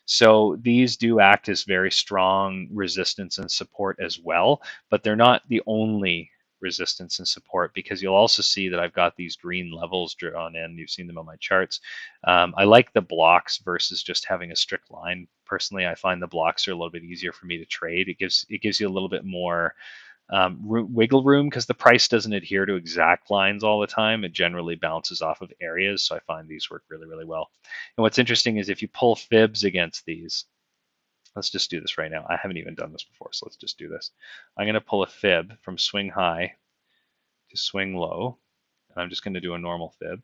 So these do act as very strong resistance and support as well, but they're not the only resistance and support, because you'll also see that I've got these green levels drawn in. You've seen them on my charts. I like the blocks versus just having a strict line. Personally, I find the blocks are a little bit easier for me to trade. It gives you a little bit more wiggle room because the price doesn't adhere to exact lines all the time. It generally bounces off of areas. So I find these work really, really well. And what's interesting is if you pull fibs against these, let's just do this right now. I haven't even done this before, so let's just do this. I'm going to pull a fib from swing high to swing low, and I'm just going to do a normal fib.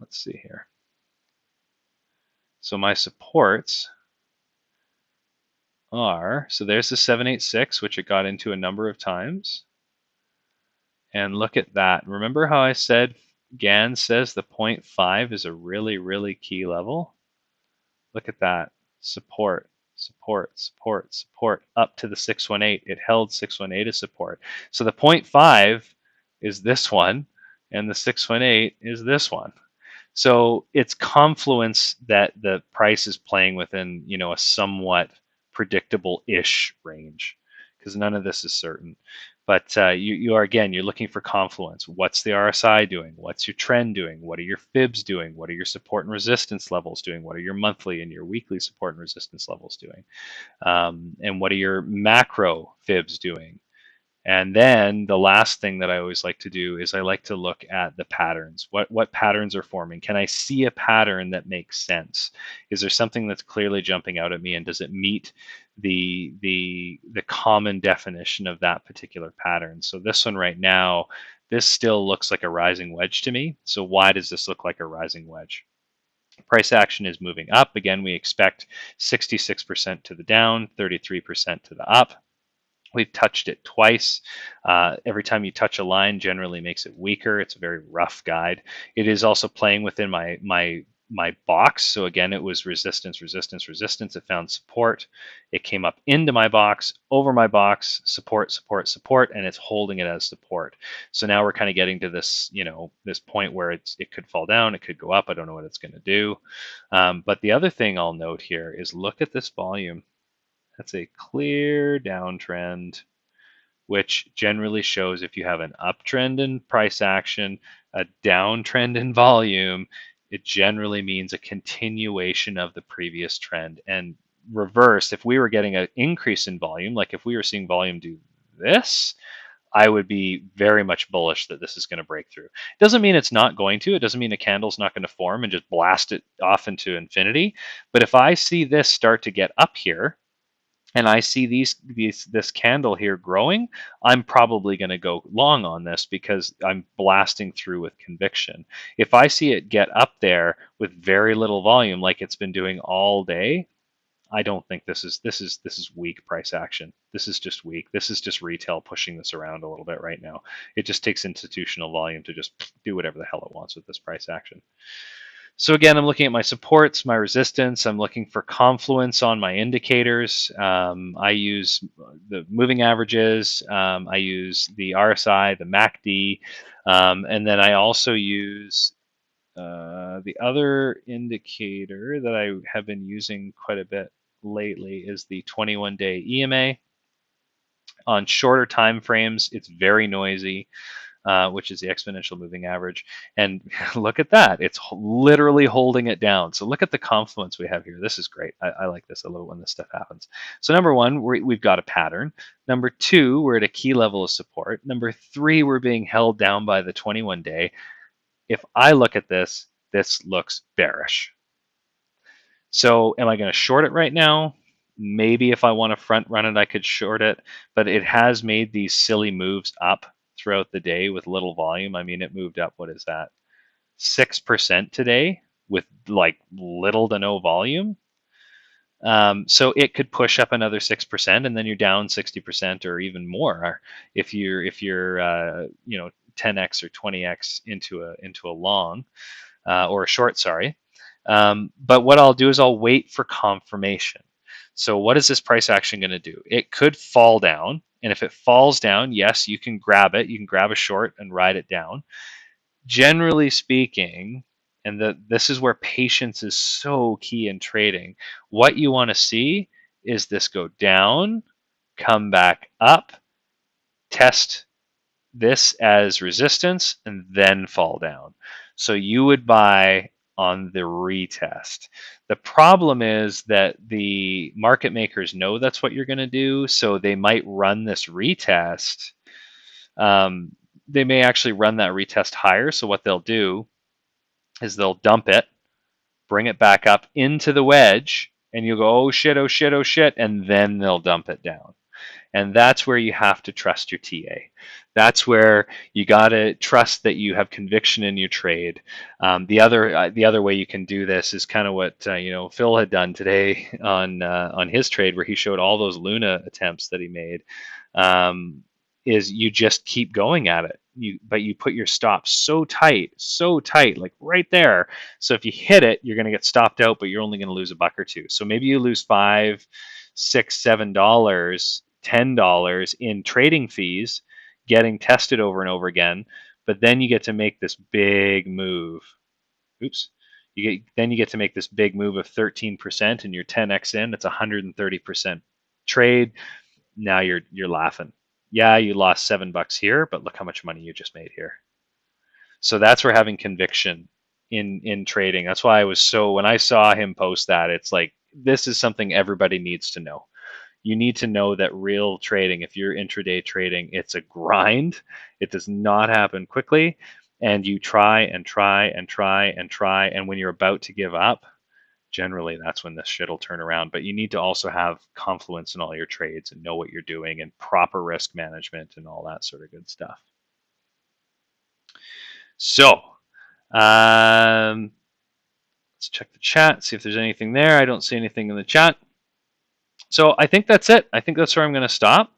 Let's see here. So my supports are, so there's the 786, which it got into a number of times. And look at that. Remember how I said Gann says the 0.5 is a really, really key level? Look at that. Support, support, support, support, up to the 618. It held 618 as support. So the 0.5 is this one, and the 618 is this one. So it's confluence that the price is playing within, a somewhat predictable-ish range, because none of this is certain. But you are, again, you're looking for confluence. What's the RSI doing? What's your trend doing? What are your fibs doing? What are your support and resistance levels doing? What are your monthly and your weekly support and resistance levels doing? And what are your macro fibs doing? And then the last thing that I always like to do is I like to look at the patterns. What patterns are forming? Can I see a pattern that makes sense? Is there something that's clearly jumping out at me, and does it meet the common definition of that particular pattern? So this one right now, this still looks like a rising wedge to me. So why does this look like a rising wedge? Price action is moving up. Again, we expect 66% to the down, 33% to the up. We've touched it twice. Every time you touch a line, generally makes it weaker. It's a very rough guide. It is also playing within my box. So again, it was resistance, resistance, resistance. It found support. It came up into my box, over my box, support, support, support, and it's holding it as support. So now we're kind of getting to this, this point where it could fall down, it could go up. I don't know what it's going to do. But the other thing I'll note here is look at this volume. That's a clear downtrend, which generally shows if you have an uptrend in price action, a downtrend in volume, it generally means a continuation of the previous trend. And reverse, if we were getting an increase in volume, like if we were seeing volume do this, I would be very much bullish that this is going to break through. It doesn't mean it's not going to. It doesn't mean a candle's not going to form and just blast it off into infinity. But if I see this start to get up here, and I see this candle here growing, I'm probably going to go long on this because I'm blasting through with conviction. If I see it get up there with very little volume like it's been doing all day, I don't think this is weak price action. This is just weak. This is just retail pushing this around a little bit right now. It just takes institutional volume to just do whatever the hell it wants with this price action. So again, I'm looking at my supports, my resistance. I'm looking for confluence on my indicators. I use the moving averages. I use the RSI, the MACD, and then I also use the other indicator that I have been using quite a bit lately is the 21-day EMA. On shorter time frames, it's very noisy, which is the exponential moving average. And look at that. It's literally holding it down. So look at the confluence we have here. This is great. I like this. I love it when this stuff happens. So number one, we've got a pattern. Number two, we're at a key level of support. Number three, we're being held down by the 21-day. If I look at this, this looks bearish. So am I going to short it right now? Maybe if I want to front run it, I could short it, but it has made these silly moves up throughout the day with little volume. I mean, it moved up, what is that? 6% today with like little to no volume. So it could push up another 6%, and then you're down 60% or even more if you're 10x or 20x into a long or a short, sorry. But what I'll do is I'll wait for confirmation. So what is this price action going to do? It could fall down. And if it falls down, yes, you can grab it. You can grab a short and ride it down. Generally speaking, and this is where patience is so key in trading, what you want to see is this go down, come back up, test this as resistance, and then fall down. So you would buy on the retest. The problem is that the market makers know that's what you're going to do, so they might run this retest. They may actually run that retest higher. So what they'll do is they'll dump it, bring it back up into the wedge, and you'll go, oh shit, oh shit, oh shit, and then they'll dump it down. And that's where you have to trust your TA. That's where you got to trust that you have conviction in your trade. The other way you can do this is kind of what Phil had done today on his trade, where he showed all those Luna attempts that he made. Is you just keep going at it. But you put your stop so tight, like right there. So if you hit it, you're going to get stopped out, but you're only going to lose a buck or two. So maybe you lose $5, $6, $7, $10 in trading fees, getting tested over and over again. But then you get to make this big move. Oops. Then you get to make this big move of 13%, and you're 10x in. It's 130% trade. Now you're laughing. Yeah, you lost $7 here, but look how much money you just made here. So that's where having conviction in trading. That's why I was so, when I saw him post that, it's like, this is something everybody needs to know. You need to know that real trading, if you're intraday trading, it's a grind. It does not happen quickly. And you try and try and try and try. And when you're about to give up, generally that's when this shit will turn around. But you need to also have confluence in all your trades and know what you're doing and proper risk management and all that sort of good stuff. So let's check the chat, see if there's anything there. I don't see anything in the chat. So I think that's it. I think that's where I'm going to stop.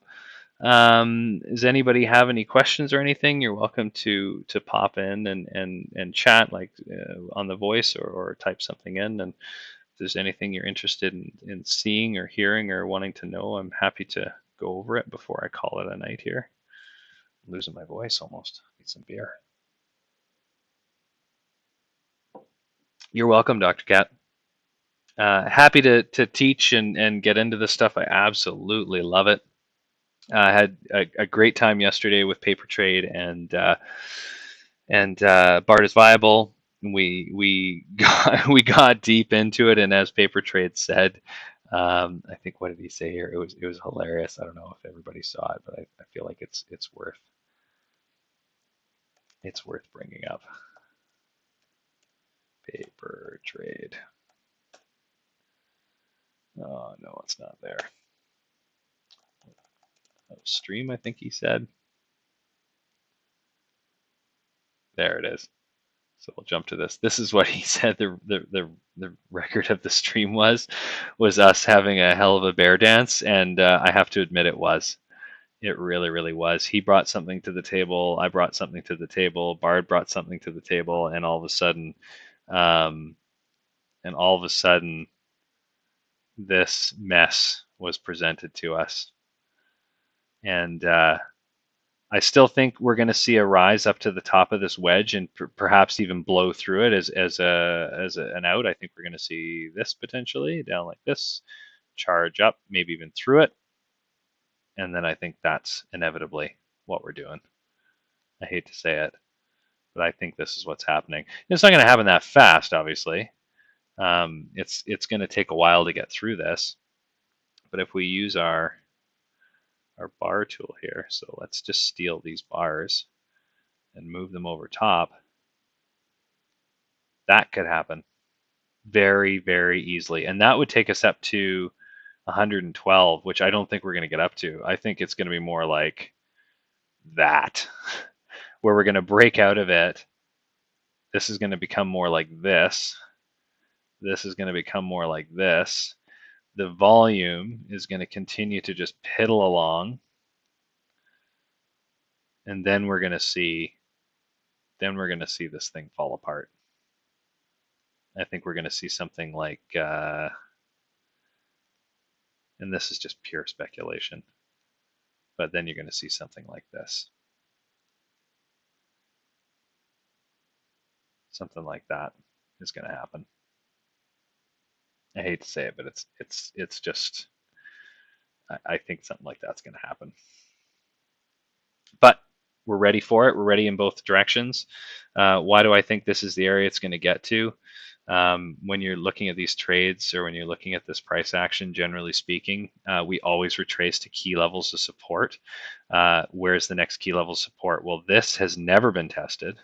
Does anybody have any questions or anything? You're welcome to pop in and chat, like on the voice, or type something in. And if there's anything you're interested in seeing or hearing or wanting to know, I'm happy to go over it before I call it a night here. I'm losing my voice almost. Need some beer. You're welcome, Dr. Cat. Happy to teach and get into this stuff. I absolutely love it. I had a great time yesterday with Paper Trade and Bart is Viable. We got deep into it, and as Paper Trade said, I think, what did he say here? It was hilarious. I don't know if everybody saw it, but I feel like it's worth bringing up. Paper Trade. Oh no, it's not there. Stream, I think he said. There it is. So we'll jump to this. This is what he said the record of the stream was us having a hell of a bear dance, and I have to admit it was. It really, really was. He brought something to the table. I brought something to the table. Bard brought something to the table, and all of a sudden, um, this mess was presented to us. And I still think we're going to see a rise up to the top of this wedge and perhaps even blow through it as an out. I think we're going to see this potentially down like this, charge up, maybe even through it. And then I think that's inevitably what we're doing. I hate to say it, but I think this is what's happening. It's not going to happen that fast, obviously. It's going to take a while to get through this. But if we use our bar tool here, so let's just steal these bars and move them over top, that could happen very, very easily. And that would take us up to 112, which I don't think we're going to get up to. I think it's going to be more like that, where we're going to break out of it. This is going to become more like this. This is going to become more like this. The volume is going to continue to just piddle along. And then we're going to see this thing fall apart. I think we're going to see something like, and this is just pure speculation, but then you're going to see something like this. Something like that is going to happen. I hate to say it, but it's just, I think something like that's going to happen. But we're ready for it. We're ready in both directions. Why do I think this is the area it's going to get to? When you're looking at these trades or when you're looking at this price action, generally speaking, we always retrace to key levels of support. Where's the next key level of support? Well, this has never been tested,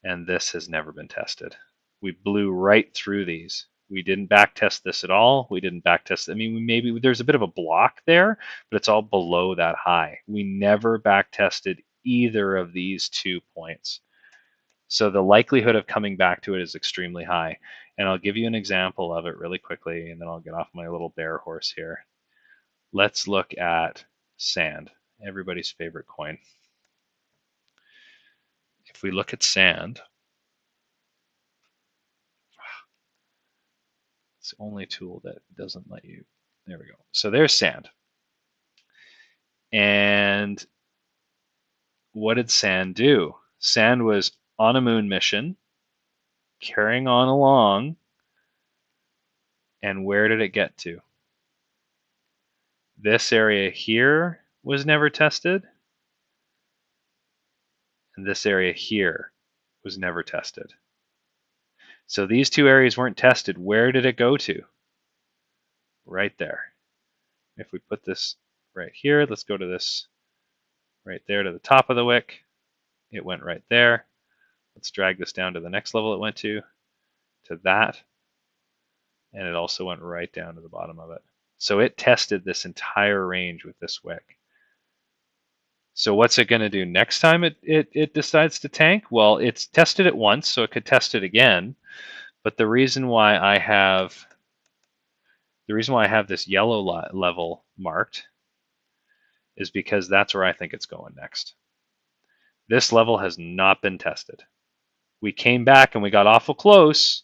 and this has never been tested. We blew right through these. We didn't back test this at all. We didn't back test. I mean, maybe there's a bit of a block there, but it's all below that high. We never back tested either of these 2 points. So the likelihood of coming back to it is extremely high. And I'll give you an example of it really quickly, and then I'll get off my little bear horse here. Let's look at sand, everybody's favorite coin. If we look at sand, it's the only tool that doesn't let you. There we go. So there's sand. And what did sand do? Sand was on a moon mission, carrying on along. And where did it get to? This area here was never tested. And this area here was never tested. So these 2 areas weren't tested. Where did it go to? Right there. If we put this right here, let's go to this right there to the top of the wick. It went right there. Let's drag this down to the next level it went to that. And it also went right down to the bottom of it. So it tested this entire range with this wick. So what's it going to do next time it decides to tank? Well, it's tested it once, so it could test it again. But the reason why I have this yellow level marked is because that's where I think it's going next. This level has not been tested. We came back and we got awful close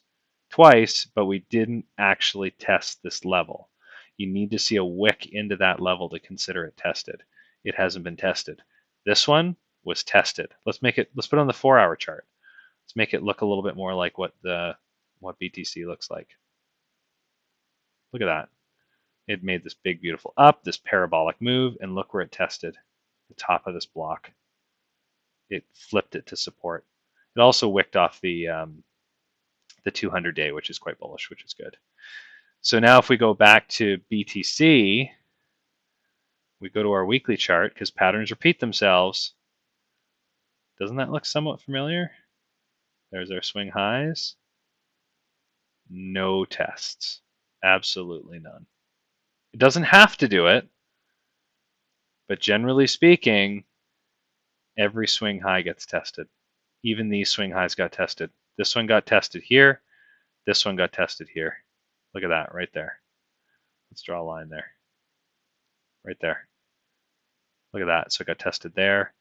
twice, but we didn't actually test this level. You need to see a wick into that level to consider it tested. It hasn't been tested. This one was tested. Let's put it on the 4-hour chart. Let's make it look a little bit more like what BTC looks like. Look at that. It made this big, beautiful up, this parabolic move, and look where it tested, the top of this block. It flipped it to support. It also wicked off the 200-day, which is quite bullish, which is good. So now if we go back to BTC, we go to our weekly chart because patterns repeat themselves. Doesn't that look somewhat familiar? There's our swing highs. No tests. Absolutely none. It doesn't have to do it, but generally speaking, every swing high gets tested. Even these swing highs got tested. This one got tested here. This one got tested here. Look at that right there. Let's draw a line there. Right there. Look at that. So it got tested there,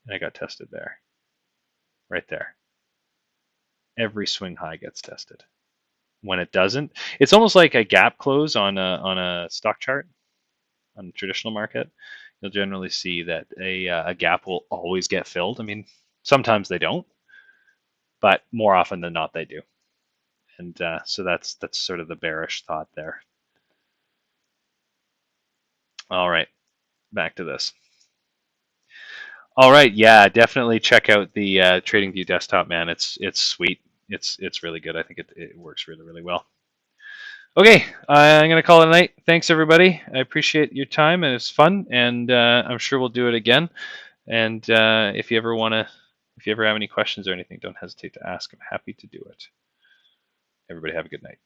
and I got tested there. Right there. Every swing high gets tested. When it doesn't, it's almost like a gap close on a stock chart on the traditional market. You'll generally see that a gap will always get filled. I mean, sometimes they don't, but more often than not they do. And so that's sort of the bearish thought there. All right, back to this. All right, yeah, definitely check out the TradingView desktop, man. It's sweet. It's really good. I think it works really, really well. Okay, I'm gonna call it a night. Thanks everybody. I appreciate your time and it's fun, and I'm sure we'll do it again. And if you ever have any questions or anything, don't hesitate to ask. I'm happy to do it. Everybody have a good night.